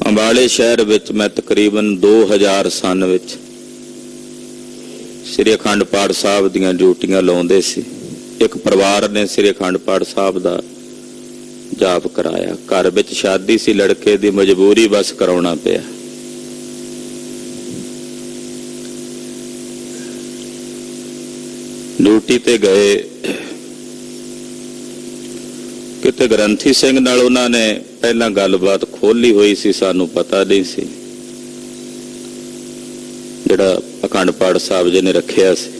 ਅੰਬਾਲੇ ਸ਼ਹਿਰ ਵਿੱਚ ਮੈਂ ਤਕਰੀਬਨ 2000 ਸਨ ਵਿੱਚ ਸ੍ਰੀ ਅਖੰਡ ਪਾਠ ਸਾਹਿਬ ਦੀਆਂ ਡਿਊਟੀਆਂ ਲਾਉਂਦੇ ਸੀ। ਇੱਕ ਪਰਿਵਾਰ ਨੇ ਸ੍ਰੀ ਅਖੰਡ ਪਾਠ ਸਾਹਿਬ ਦਾ ਜਾਪ ਕਰਾਇਆ। ਘਰ ਵਿੱਚ ਸ਼ਾਦੀ ਸੀ ਲੜਕੇ ਦੀ, ਮਜਬੂਰੀ ਬਸ ਕਰਾਉਣਾ ਪਿਆ। ਡਿਊਟੀ ਤੇ ਗਏ, ਕਿਤੇ ਗ੍ਰੰਥੀ ਸਿੰਘ ਨਾਲ ਉਹਨਾਂ ਨੇ ਪਹਿਲਾਂ ਗੱਲਬਾਤ ਖੋਲੀ ਹੋਈ ਸੀ, ਸਾਨੂੰ ਪਤਾ ਨਹੀਂ ਸੀ। ਜਿਹੜਾ ਅਖੰਡ ਪਾਠ ਸਾਹਿਬ ਜੀ ਨੇ ਰੱਖਿਆ ਸੀ,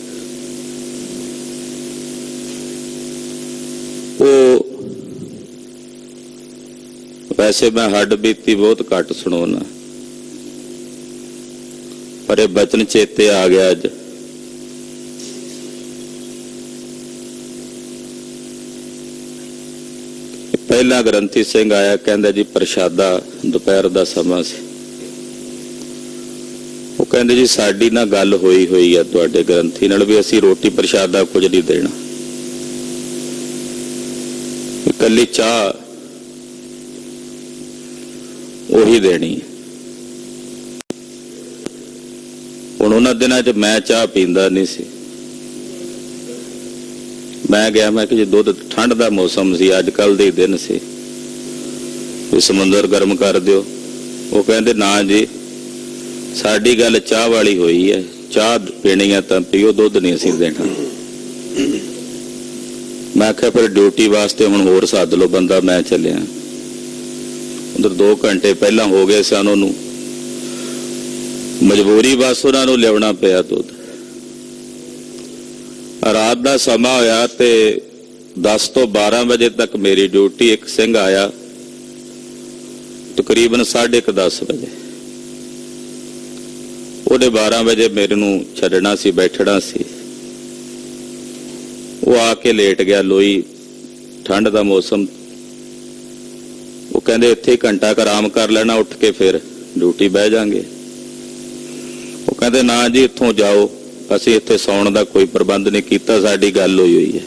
ਉਹ ਵੈਸੇ ਮੈਂ ਹੱਡ ਬੀਤੀ ਬਹੁਤ ਘੱਟ ਸੁਣਾਉਣਾ, ਪਰ ਇਹ ਬਚਨ ਚੇਤੇ ਆ ਗਿਆ ਅੱਜ। ਪਹਿਲਾ ਗ੍ਰੰਥੀ ਸਿੰਘ ਆਇਆ, ਕਹਿੰਦਾ ਜੀ ਪ੍ਰਸ਼ਾਦਾ ਦੁਪਹਿਰ ਦਾ ਸਮਾਂ ਸੀ। ਉਹ ਕਹਿੰਦੇ ਜੀ ਸਾਡੀ ਨਾ ਗੱਲ ਹੋਈ ਆ ਤੁਹਾਡੇ ਗ੍ਰੰਥੀ ਨਾਲ ਵੀ ਅਸੀਂ ਰੋਟੀ ਪ੍ਰਸ਼ਾਦਾ ਕੁਝ ਨਹੀਂ ਦੇਣਾ, ਇਕੱਲੀ ਚਾਹ ਉਹੀ ਦੇਣੀ। ਹੁਣ ਉਹਨਾਂ ਦਿਨਾਂ 'ਚ ਮੈਂ ਚਾਹ ਪੀਂਦਾ ਨਹੀਂ ਸੀ। ਮੈਂ ਗਿਆ, ਮੈਂ ਕਿ ਜੀ ਦੁੱਧ, ਠੰਡ ਦਾ ਮੌਸਮ ਸੀ, ਅੱਜ ਕੱਲ ਦੇ ਦਿਨ ਸੀ, ਵੀ ਸਮੁੰਦਰ ਗਰਮ ਕਰ ਦਿਓ। ਉਹ ਕਹਿੰਦੇ ਨਾ ਜੀ, ਸਾਡੀ ਗੱਲ ਚਾਹ ਵਾਲੀ ਹੋਈ ਹੈ, ਚਾਹ ਪੀਣੀ ਆ ਤਾਂ ਪੀਓ, ਦੁੱਧ ਨਹੀਂ ਅਸੀਂ ਦੇਣਾ। ਮੈਂ ਆਖਿਆ ਫਿਰ ਡਿਊਟੀ ਵਾਸਤੇ ਹੁਣ ਹੋਰ ਸੱਦ ਲਓ ਬੰਦਾ, ਮੈਂ ਚੱਲਿਆ। ਉਧਰ 2 ਘੰਟੇ ਪਹਿਲਾਂ ਹੋ ਗਏ ਸਨ, ਉਹਨੂੰ ਮਜਬੂਰੀ ਬਸ ਉਹਨਾਂ ਨੂੰ ਲਿਆਉਣਾ ਪਿਆ ਦੁੱਧ। ਰਾਤ ਦਾ ਸਮਾਂ ਹੋਇਆ ਤੇ 10 ਤੋਂ 12 ਵਜੇ ਤੱਕ ਮੇਰੀ ਡਿਊਟੀ। ਇੱਕ ਸਿੰਘ ਆਇਆ ਤਕਰੀਬਨ 10:30 ਵਜੇ। ਉਹਨੇ 12 ਵਜੇ ਮੇਰੇ ਨੂੰ ਛੱਡਣਾ ਸੀ, ਬੈਠਣਾ ਸੀ। ਉਹ ਆ ਕੇ ਲੇਟ ਗਿਆ। ਲੋਈ ਠੰਡ ਦਾ ਮੌਸਮ। ਉਹ ਕਹਿੰਦੇ ਇੱਥੇ ਘੰਟਾ ਕੁ ਆਰਾਮ ਕਰ ਲੈਣਾ, ਉੱਠ ਕੇ ਫਿਰ ਡਿਊਟੀ ਬਹਿ ਜਾਾਂਗੇ। ਉਹ ਕਹਿੰਦੇ ਨਾ ਜੀ, ਇੱਥੋਂ ਜਾਓ, ਅਸੀਂ ਇੱਥੇ ਸੌਣ ਦਾ ਕੋਈ ਪ੍ਰਬੰਧ ਨਹੀਂ ਕੀਤਾ, ਸਾਡੀ ਗੱਲ ਹੋਈ ਹੈ।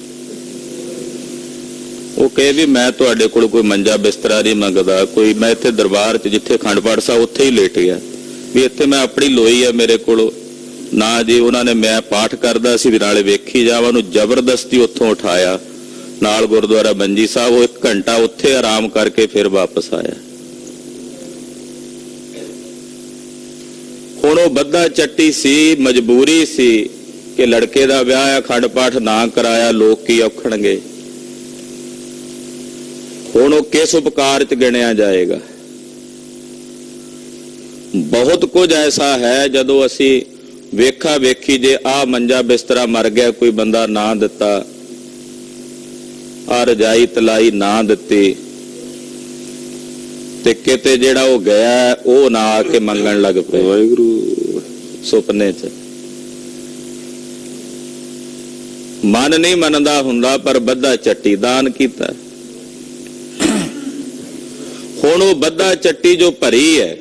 ਉਹ ਕਹੇ ਵੀ ਮੈਂ ਤੁਹਾਡੇ ਕੋਲ ਕੋਈ ਮੰਜਾ ਬਿਸਤਰਾ ਨਹੀਂ ਮੰਗਦਾ, ਕੋਈ ਮੈਂ ਇੱਥੇ ਦਰਬਾਰ 'ਚ ਜਿੱਥੇ ਅਖੰਡ ਪਾਠ ਸਾਹਿਬ ਉੱਥੇ ਹੀ ਲੇਟ ਗਿਆ, ਵੀ ਇੱਥੇ ਮੈਂ ਆਪਣੀ ਲੋਈ ਹੈ ਮੇਰੇ ਕੋਲ। ਨਾ ਜੀ, ਉਹਨਾਂ ਨੇ, ਮੈਂ ਪਾਠ ਕਰਦਾ ਸੀ ਨਾਲੇ ਵੇਖੀ ਜਾਵਾਂ, ਉਹਨੂੰ ਜ਼ਬਰਦਸਤੀ ਉੱਥੋਂ ਉਠਾਇਆ, ਨਾਲ ਗੁਰਦੁਆਰਾ ਮੰਜੀ ਸਾਹਿਬ। ਉਹ 1 ਘੰਟਾ ਉੱਥੇ ਆਰਾਮ ਕਰਕੇ ਫਿਰ ਵਾਪਸ ਆਇਆ। ਹੁਣ ਉਹ ਬੱਧਾ ਚੱਟੀ ਸੀ, ਮਜਬੂਰੀ ਸੀ ਕਿ ਲੜਕੇ ਦਾ ਵਿਆਹ, ਅਖੰਡ ਪਾਠ ਨਾ ਕਰਾਇਆ, ਲੋਕ ਕੀ ਔਖਣਗੇ। ਹੁਣ ਉਹ ਕਿਸ ਉਪਕਾਰ 'ਚ ਗਿਣਿਆ ਜਾਏਗਾ। ਬਹੁਤ ਕੁਝ ਐਸਾ ਹੈ ਜਦੋਂ ਅਸੀਂ ਵੇਖਾ ਵੇਖੀ, ਜੇ ਆਹ ਮੰਜਾ ਬਿਸਤਰਾ ਮਰ ਗਿਆ, ਕੋਈ ਬੰਦਾ ਨਾ ਦਿੱਤਾ, ਆ ਰਜਾਈ ਤਲਾਈ ਨਾ ਦਿੱਤੀ, ਤੇ ਕਿਤੇ ਜਿਹੜਾ ਉਹ ਗਿਆ ਉਹ ਨਾ ਆ ਕੇ ਮੰਗਣ ਲੱਗ ਪਏ ਵਾਹਿਗੁਰੂ ਸੁਪਨੇ 'ਚ। ਮਨ ਨਹੀਂ ਮੰਨਦਾ ਹੁੰਦਾ, ਪਰ ਬੱਧਾ ਚੱਟੀ ਦਾਨ ਕੀਤਾ। ਹੁਣ ਉਹ ਬੱਧਾ ਚੱਟੀ ਜੋ ਭਰੀ ਹੈ,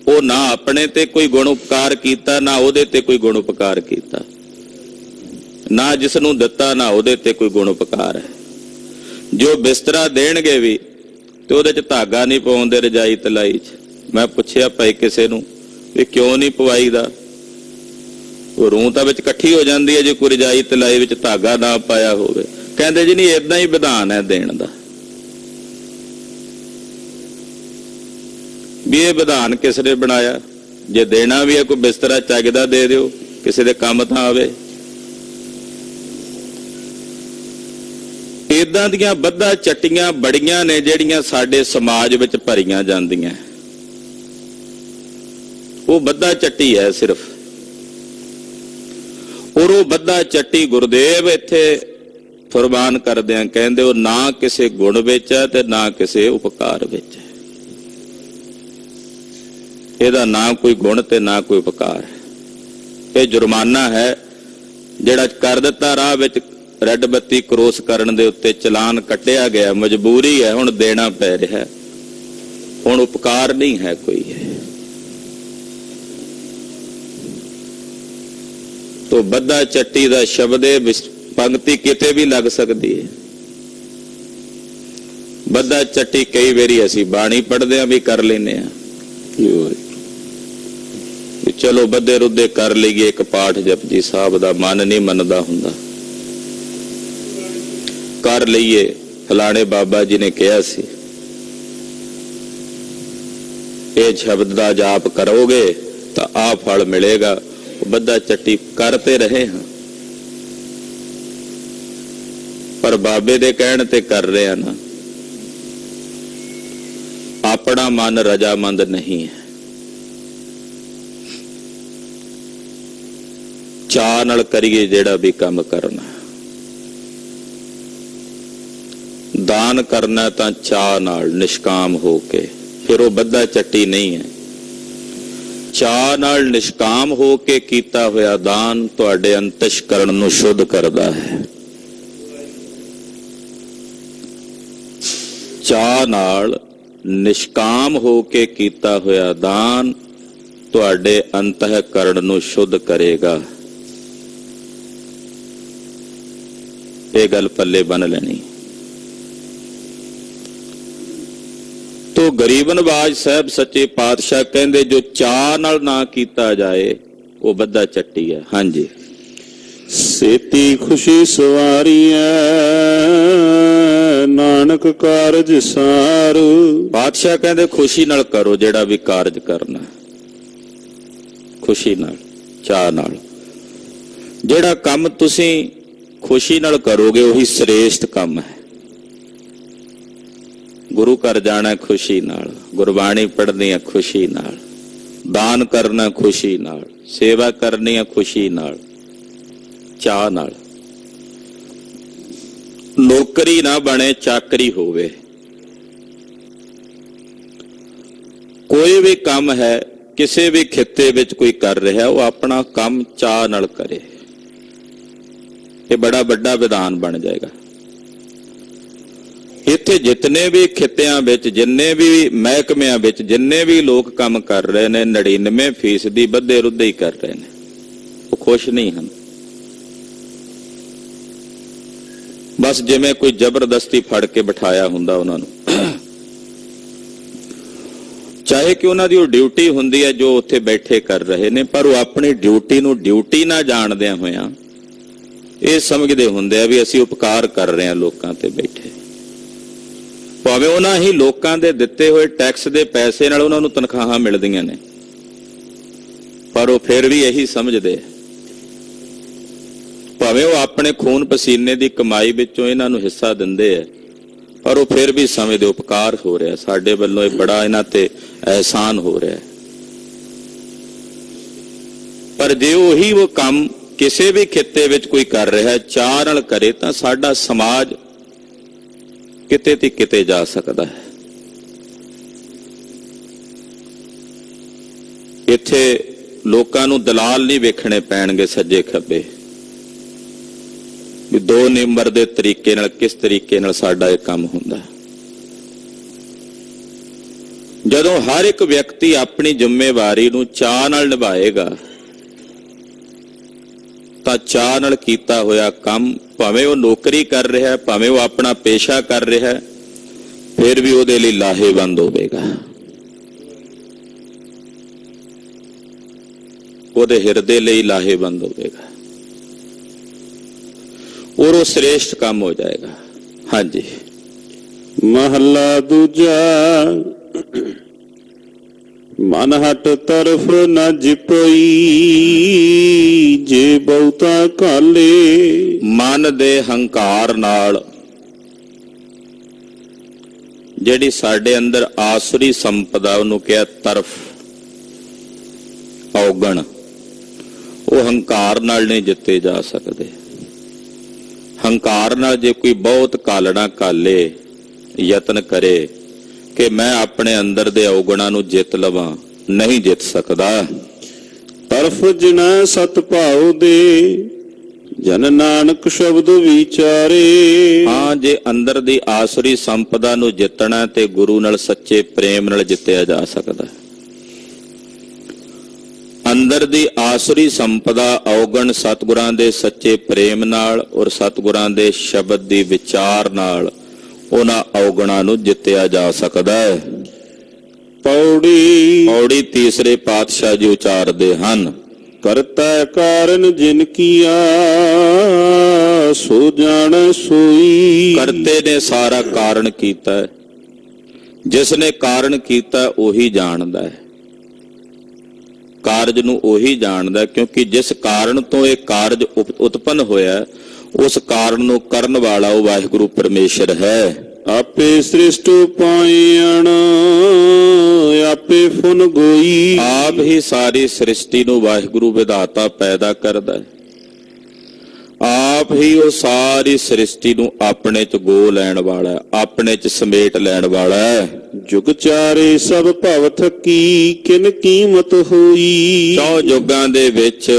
ਉਹ ਨਾ ਆਪਣੇ ਤੇ ਕੋਈ ਗੁਣ ਉਪਕਾਰ ਕੀਤਾ, ਨਾ ਉਹਦੇ ਤੇ ਕੋਈ ਗੁਣ ਉਪਕਾਰ ਕੀਤਾ, ਨਾ ਜਿਸ ਨੂੰ ਦਿੱਤਾ ਨਾ ਉਹਦੇ ਤੇ ਕੋਈ ਗੁਣ ਉਪਕਾਰ ਹੈ। ਜੋ ਬਿਸਤਰਾ ਦੇਣਗੇ ਵੀ ਤੇ ਉਹਦੇ 'ਚ ਧਾਗਾ ਨਹੀਂ ਪਾਉਂਦੇ ਰਜਾਈ ਤਲਾਈ 'ਚ। ਮੈਂ ਪੁੱਛਿਆ ਭਾਈ ਕਿਸੇ ਨੂੰ ਵੀ ਕਿਉਂ ਨਹੀਂ ਪਵਾਈਦਾ? ਉਹ ਰੂਹ ਤਾਂ ਵਿੱਚ ਇਕੱਠੀ ਹੋ ਜਾਂਦੀ ਹੈ ਜੇ ਕੋਈ ਰਜਾਈ ਤਲਾਈ ਵਿੱਚ ਧਾਗਾ ਨਾ ਪਾਇਆ ਹੋਵੇ। ਕਹਿੰਦੇ ਜੀ ਨਹੀਂ, ਏਦਾਂ ਹੀ ਵਿਧਾਨ ਹੈ ਦੇਣ ਦਾ। ਵੀ ਇਹ ਵਿਧਾਨ ਕਿਸ ਨੇ ਬਣਾਇਆ? ਜੇ ਦੇਣਾ ਵੀ ਹੈ ਕੋਈ ਬਿਸਤਰਾ ਚੱਜਦਾ ਦੇ ਦਿਓ, ਕਿਸੇ ਦੇ ਕੰਮ ਤਾਂ ਆਵੇ। ਇਦਾਂ ਦੀਆਂ ਬੱਧਾ ਚੱਟੀਆਂ ਬੜੀਆਂ ਨੇ ਜਿਹੜੀਆਂ ਸਾਡੇ ਸਮਾਜ ਵਿੱਚ ਭਰੀਆਂ ਜਾਂਦੀਆਂ। ਉਹ ਬੱਧਾ ਚੱਟੀ ਹੈ ਸਿਰਫ। ਔਰ ਉਹ ਬੱਧਾ ਚੱਟੀ ਗੁਰਦੇਵ ਇੱਥੇ ਫਰਮਾਨ ਕਰਦਿਆਂ ਕਹਿੰਦੇ, ਉਹ ਨਾ ਕਿਸੇ ਗੁਣ ਵਿੱਚ ਹੈ ਤੇ ਨਾ ਕਿਸੇ ਉਪਕਾਰ ਵਿੱਚ ਹੈ। ਇਹਦਾ ਨਾ ਕੋਈ ਗੁਣ ਤੇ ਨਾ ਕੋਈ ਉਪਕਾਰ ਹੈ। ਇਹ ਜੁਰਮਾਨਾ ਹੈ ਜਿਹੜਾ ਕਰ ਦਿੱਤਾ। ਰਾਹ ਵਿੱਚ ਰੈੱਡ ਬੱਤੀ ਕਰੋਸ ਕਰਨ ਦੇ ਉੱਤੇ ਚਲਾਨ ਕੱਟਿਆ ਗਿਆ, ਮਜਬੂਰੀ ਹੈ, ਹੁਣ ਦੇਣਾ ਪੈ ਰਿਹਾ। ਹੁਣ ਉਪਕਾਰ ਨਹੀਂ ਹੈ ਕੋਈ। ਤੋ ਬੱਧਾ ਚੱਟੀ ਦਾ ਸ਼ਬਦ ਪੰਕਤੀ ਕਿਤੇ ਵੀ ਲੱਗ ਸਕਦੀ ਹੈ। ਬੱਧਾ ਚੱਟੀ ਕਈ ਵਾਰੀ ਅਸੀਂ ਬਾਣੀ ਪੜ੍ਹਦੇ ਆ ਵੀ ਕਰ ਲੈਨੇ ਆ, ਚਲੋ ਬੱਧੇ ਰੁੱਧੇ ਕਰ ਲਈਏ ਇੱਕ ਪਾਠ ਜਪਜੀ ਸਾਹਿਬ ਦਾ, ਮਨ ਨਹੀਂ ਮੰਨਦਾ ਹੁੰਦਾ, ਕਰ ਲਈਏ। ਫਲਾਣੇ ਬਾਬਾ ਜੀ ਨੇ ਕਿਹਾ ਸੀ ਇਹ ਸ਼ਬਦ ਦਾ ਜਾਪ ਕਰੋਗੇ ਤਾਂ ਆਹ ਫਲ ਮਿਲੇਗਾ। ਬੱਧਾ ਚੱਟੀ ਕਰਤੇ ਰਹੇ ਹਾਂ, ਪਰ ਬਾਬੇ ਦੇ ਕਹਿਣ ਤੇ ਕਰ ਰਹੇ ਆ ਨਾ। ਆਪਣਾ ਮਨ ਰਜਾਮੰਦ ਨਹੀਂ ਹੈ। ਚਾਅ ਨਾਲ ਕਰੀਏ ਜਿਹੜਾ ਵੀ ਕੰਮ ਕਰਨਾ। ਦਾਨ ਕਰਨਾ ਤਾਂ ਚਾਅ ਨਾਲ, ਨਿਸ਼ਕਾਮ ਹੋ ਕੇ, ਫਿਰ ਉਹ ਬੱਧਾ ਚੱਟੀ ਨਹੀਂ ਹੈ। ਚਾਅ ਨਾਲ ਨਿਸ਼ਕਾਮ ਹੋ ਕੇ ਕੀਤਾ ਹੋਇਆ ਦਾਨ ਤੁਹਾਡੇ ਅੰਤਸ਼ਕਰਣ ਨੂੰ ਸ਼ੁੱਧ ਕਰਦਾ ਹੈ। ਚਾਅ ਨਾਲ ਨਿਸ਼ਕਾਮ ਹੋ ਕੇ ਕੀਤਾ ਹੋਇਆ ਦਾਨ ਤੁਹਾਡੇ ਅੰਤःਕਰਣ ਨੂੰ ਸ਼ੁੱਧ ਕਰੇਗਾ। ਇਹ ਗੱਲ ਪੱਲੇ ਬੰਨ ਲੈਣੀ। ਤੋ ਗਰੀਬ ਨਵਾਜ਼ ਸਾਹਿਬ ਸੱਚੇ ਪਾਤਸ਼ਾਹ ਕਹਿੰਦੇ ਜੋ ਚਾਅ ਨਾਲ ਨਾ ਕੀਤਾ ਜਾਏ ਉਹ ਬੱਧਾ ਚੱਟੀ ਹੈ। ਹਾਂਜੀ। ਸੇਤੀ ਖੁਸ਼ੀ ਸਵਾਰੀਐ ਨਾਨਕ ਕਾਰਜ ਸਾਰ। ਪਾਤਸ਼ਾਹ ਕਹਿੰਦੇ ਖੁਸ਼ੀ ਨਾਲ ਕਰੋ ਜਿਹੜਾ ਵੀ ਕਾਰਜ ਕਰਨਾ, ਖੁਸ਼ੀ ਨਾਲ, ਚਾਅ ਨਾਲ। ਜਿਹੜਾ ਕੰਮ ਤੁਸੀਂ ਖੁਸ਼ੀ ਨਾਲ ਕਰੋਗੇ ਉਹੀ ਸ੍ਰੇਸ਼ਟ ਕੰਮ ਹੈ। ਗੁਰੂ ਘਰ ਜਾਣਾ ਖੁਸ਼ੀ ਨਾਲ, ਗੁਰਬਾਣੀ ਪੜ੍ਹਨੀ ਹੈ ਖੁਸ਼ੀ ਨਾਲ, ਦਾਨ ਕਰਨਾ ਖੁਸ਼ੀ ਨਾਲ, ਸੇਵਾ ਕਰਨੀ ਹੈ ਖੁਸ਼ੀ ਨਾਲ, ਚਾਅ ਨਾਲ। ਨੌਕਰੀ ਨਾ ਬਣੇ, ਚਾਕਰੀ ਹੋਵੇ। ਕੋਈ ਵੀ ਕੰਮ ਹੈ, ਕਿਸੇ ਵੀ ਖਿੱਤੇ ਵਿੱਚ ਕੋਈ ਕਰ ਰਿਹਾ, ਉਹ ਆਪਣਾ ਕੰਮ ਚਾਅ ਨਾਲ ਕਰੇ। ਇਹ ਬੜਾ ਵੱਡਾ ਵਿਧਾਨ ਬਣ ਜਾਏਗਾ। ਇੱਥੇ ਜਿਤਨੇ ਵੀ ਖਿੱਤਿਆਂ ਵਿੱਚ, ਜਿੰਨੇ ਵੀ ਮਹਿਕਮਿਆਂ ਵਿੱਚ ਜਿੰਨੇ ਵੀ ਲੋਕ ਕੰਮ ਕਰ ਰਹੇ ਨੇ, 99% ਬੱਧੇ ਰੁੱਧੇ ਹੀ ਕਰ ਰਹੇ ਨੇ। ਉਹ ਖੁਸ਼ ਨਹੀਂ ਹਨ। ਬਸ ਜਿਵੇਂ ਕੋਈ ਜ਼ਬਰਦਸਤੀ ਫੜ ਕੇ ਬਿਠਾਇਆ ਹੁੰਦਾ ਉਹਨਾਂ ਨੂੰ, ਚਾਹੇ ਕਿ ਉਹਨਾਂ ਦੀ ਉਹ ਡਿਊਟੀ ਹੁੰਦੀ ਹੈ ਜੋ ਉੱਥੇ ਬੈਠੇ ਕਰ ਰਹੇ ਨੇ, ਪਰ ਉਹ ਆਪਣੀ ਡਿਊਟੀ ਨੂੰ ਡਿਊਟੀ ਨਾ ਜਾਣਦਿਆਂ ਹੋਇਆਂ ਇਹ ਸਮਝਦੇ ਹੁੰਦੇ ਆ ਵੀ ਅਸੀਂ ਉਪਕਾਰ ਕਰ ਰਹੇ ਹਾਂ ਲੋਕਾਂ ਤੇ ਬੈਠੇ। ਭਾਵੇਂ ਉਹਨਾਂ ਹੀ ਲੋਕਾਂ ਦੇ ਦਿੱਤੇ ਹੋਏ ਟੈਕਸ ਦੇ ਪੈਸੇ ਨਾਲ ਉਹਨਾਂ ਨੂੰ ਤਨਖਾਹਾਂ ਮਿਲਦੀਆਂ ਨੇ, ਪਰ ਉਹ ਫਿਰ ਵੀ ਇਹੀ ਸਮਝਦੇ। ਭਾਵੇਂ ਉਹ ਆਪਣੇ ਖੂਨ ਪਸੀਨੇ ਦੀ ਕਮਾਈ ਵਿੱਚੋਂ ਇਹਨਾਂ ਨੂੰ ਹਿੱਸਾ ਦਿੰਦੇ ਆ, ਪਰ ਉਹ ਫਿਰ ਵੀ ਸਮਝਦੇ ਉਪਕਾਰ ਹੋ ਰਿਹਾ, ਸਾਡੇ ਵੱਲੋਂ ਇਹ ਬੜਾ ਇਹਨਾਂ ਤੇ ਅਹਿਸਾਨ ਹੋ ਰਿਹਾ। ਪਰ ਜੇ ਉਹੀ ਉਹ ਕੰਮ ਕਿਸੇ ਵੀ ਖਿੱਤੇ ਵਿੱਚ ਕੋਈ ਕਰ ਰਿਹਾ, ਚਾਅ ਨਾਲ ਕਰੇ, ਤਾਂ ਸਾਡਾ ਸਮਾਜ ਕਿਤੇ ਤੇ ਕਿਤੇ ਜਾ ਸਕਦਾ ਹੈ। ਇੱਥੇ ਲੋਕਾਂ ਨੂੰ ਦਲਾਲ ਨਹੀਂ ਵੇਖਣੇ ਪੈਣਗੇ ਸੱਜੇ ਖੱਬੇ, ਵੀ 2 ਨੰਬਰ ਦੇ ਤਰੀਕੇ ਨਾਲ ਕਿਸ ਤਰੀਕੇ ਨਾਲ ਸਾਡਾ ਇਹ ਕੰਮ ਹੁੰਦਾ। ਜਦੋਂ ਹਰ ਇੱਕ ਵਿਅਕਤੀ ਆਪਣੀ ਜ਼ਿੰਮੇਵਾਰੀ ਨੂੰ ਚਾਅ ਨਾਲ ਨਿਭਾਏਗਾ, ਤਾਂ ਚਾਅ ਨਾਲ ਕੀਤਾ ਹੋਇਆ ਕੰਮ, ਭਾਵੇਂ ਉਹ ਨੌਕਰੀ ਕਰ ਰਿਹਾ, ਭਾਵੇਂ ਉਹ ਆਪਣਾ ਪੇਸ਼ਾ ਕਰ ਰਿਹਾ, ਫਿਰ ਵੀ ਉਹਦੇ ਲਈ ਲਾਹੇਵੰਦ ਹੋਵੇਗਾ। ਉਹਦੇ ਹਿਰਦੇ ਲਈ ਲਾਹੇਵੰਦ ਹੋਵੇਗਾ ਔਰ ਉਹ ਸ੍ਰੇਸ਼ਟ ਕੰਮ ਹੋ ਜਾਏਗਾ। ਹਾਂਜੀ। ਮਹੱਲਾ ਦੂਜਾ। ਮਨ ਹਟ ਤਰਫ ਨਾ ਜਿਪਈ ਜੇ ਬਹੁਤਾ ਕਾਲੇ। ਮਨ ਦੇ ਹੰਕਾਰ ਨਾਲ ਜਿਹੜੀ ਸਾਡੇ ਅੰਦਰ ਆਸੁਰੀ ਸੰਪਦਾ, ਉਹਨੂੰ ਕਿਹਾ ਤਰਫ, ਔਗਣ, ਉਹ ਹੰਕਾਰ ਨਾਲ ਨਹੀਂ ਜਿੱਤੇ ਜਾ ਸਕਦੇ। ਹੰਕਾਰ ਨਾਲ ਜੇ ਕੋਈ ਬਹੁਤ ਕਾਲਣਾ ਕਾਲੇ, ਯਤਨ ਕਰੇ ਕਿ ਮੈਂ ਆਪਣੇ ਅੰਦਰ ਦੇ ਔਗਣਾਂ ਨੂੰ ਜਿੱਤ ਲਵਾਂ, ਨਹੀਂ ਜਿੱਤ ਸਕਦਾ। ਤਰਫ ਜਿਨਾ ਸਤ ਭਾਉ ਦੇ ਜਨ ਨਾਨਕ ਸ਼ਬਦ ਵਿਚਾਰੇ। ਹਾਂ, ਜੇ ਅੰਦਰ ਦੀ ਆਸੁਰੀ ਸੰਪਦਾ ਨੂੰ ਜਿੱਤਣਾ ਤੇ ਗੁਰੂ ਨਾਲ ਸੱਚੇ ਪ੍ਰੇਮ ਨਾਲ ਜਿੱਤਿਆ ਜਾ ਸਕਦਾ। ਅੰਦਰ ਦੀ ਆਸੁਰੀ ਸੰਪਦਾ, ਔਗਣ ਸਤਿਗੁਰਾਂ ਦੇ ਸੱਚੇ ਪ੍ਰੇਮ ਨਾਲ ਔਰ ਸਤਿਗੁਰਾਂ ਦੇ ਸ਼ਬਦ ਦੀ ਵਿਚਾਰ ਨਾਲ ਉਹਨਾਂ ਔਗਣਾਂ ਨੂੰ ਜਿੱਤਿਆ ਜਾ ਸਕਦਾ ਹੈ। ਪੌੜੀ ਤੀਸਰੇ ਪਾਤਸ਼ਾਹ ਜੀ ਉਚਾਰਦੇ ਹਨ। ਕਰਤਾ ਕਾਰਨ ਜਿਨ ਕੀਆ ਸੋ ਜਾਣ ਸੋਈ। ਕਰਤੇ ਨੇ ਸਾਰਾ ਕਾਰਨ ਕੀਤਾ ਹੈ, ਜਿਸ ਨੇ ਕਾਰਨ ਕੀਤਾ ਉਹੀ ਜਾਣਦਾ ਹੈ। ਕਾਰਜ ਨੂੰ ਉਹੀ ਜਾਣਦਾ, ਕਿਉਂਕਿ ਜਿਸ ਕਾਰਨ ਤੋਂ ਇਹ ਕਾਰਜ ਉਤਪੰਨ ਹੋਇਆ, ਉਸ ਕਾਰਨ ਨੂੰ ਕਰਨ ਵਾਲਾ ਉਹ ਵਾਹਿਗੁਰੂ ਪਰਮੇਸ਼ਰ ਹੈ। ਆਪੇ ਸ੍ਰਿਸ਼ਟ ਪਾਇਣ ਆਪੇ ਫੁਨ ਗੋਈ। ਆਪ ਹੀ ਸਾਰੀ ਸ੍ਰਿਸ਼ਟੀ ਨੂੰ ਵਾਹਿਗੁਰੂ ਵਿਧਾਤਾ ਪੈਦਾ ਕਰਦਾ ਹੈ। ਆਪ ਹੀ ਉਹ ਸਾਰੀ ਸ੍ਰਿਸ਼ਟੀ ਨੂੰ ਆਪਣੇ ਚ ਗੋ ਲੈਣ ਵਾਲਾ, ਆਪਣੇ ਚ ਸਮੇਟ ਲੈਣ ਵਾਲਾ ਹੈ। ਜੁਗ ਚਾਰੇ ਸਭ ਭਵ ਥਕੀ ਕਿਨ ਕੀਮਤ ਹੋਈ। 4 ਯੁੱਗਾਂ ਦੇ ਵਿੱਚ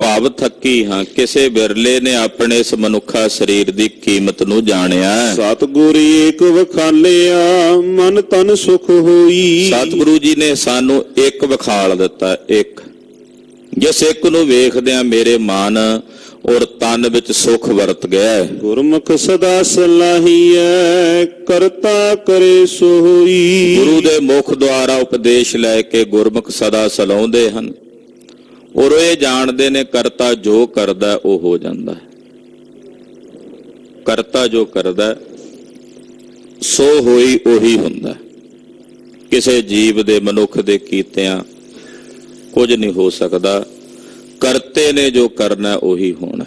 ਭਵ ਥੱਕੀ ਹਾਂ, ਕਿਸੇ ਬਿਰਲੇ ਨੇ ਆਪਣੇ ਇਸ ਮਨੁੱਖਾ ਸਰੀਰ ਦੀ ਕੀਮਤ ਨੂੰ ਜਾਣਿਆ। ਸਤਿਗੁਰ ਏਕ ਵਖਾਲਿਆ ਮਨ ਤਨ ਸੁਖ ਹੋਈ। ਸਤਿਗੁਰੂ ਜੀ ਨੇ ਸਾਨੂੰ ਇੱਕ ਵਿਖਾਲ ਦਿੱਤਾ, ਇੱਕ, ਜਿਸ ਇੱਕ ਨੂੰ ਵੇਖਦਿਆਂ ਮੇਰੇ ਮਨ ਔਰ ਤਨ ਵਿੱਚ ਸੁਖ ਵਰਤ ਗਿਆ। ਗੁਰਮੁਖ ਸਦਾ ਸਲਾਹੀਐ ਕਰਤਾ ਕਰੇ ਸੋਈ। ਗੁਰੂ ਦੇ ਮੁਖ ਦੁਆਰਾ ਉਪਦੇਸ਼ ਲੈ ਕੇ ਗੁਰਮੁਖ ਸਦਾ ਸਲਾਉਂਦੇ ਹਨ ਔਰ ਇਹ ਜਾਣਦੇ ਨੇ ਕਰਤਾ ਜੋ ਕਰਦਾ ਉਹ ਹੋ ਜਾਂਦਾ ਹੈ। ਕਰਤਾ ਜੋ ਕਰਦਾ ਸੋ ਹੋਈ ਉਹੀ ਹੁੰਦਾ। ਕਿਸੇ ਜੀਵ ਦੇ, ਮਨੁੱਖ ਦੇ ਕੀਤਿਆਂ ਕੁਝ ਨਹੀਂ ਹੋ ਸਕਦਾ। ਕਰਤੇ ਨੇ ਜੋ ਕਰਨਾ ਉਹੀ ਹੋਣਾ।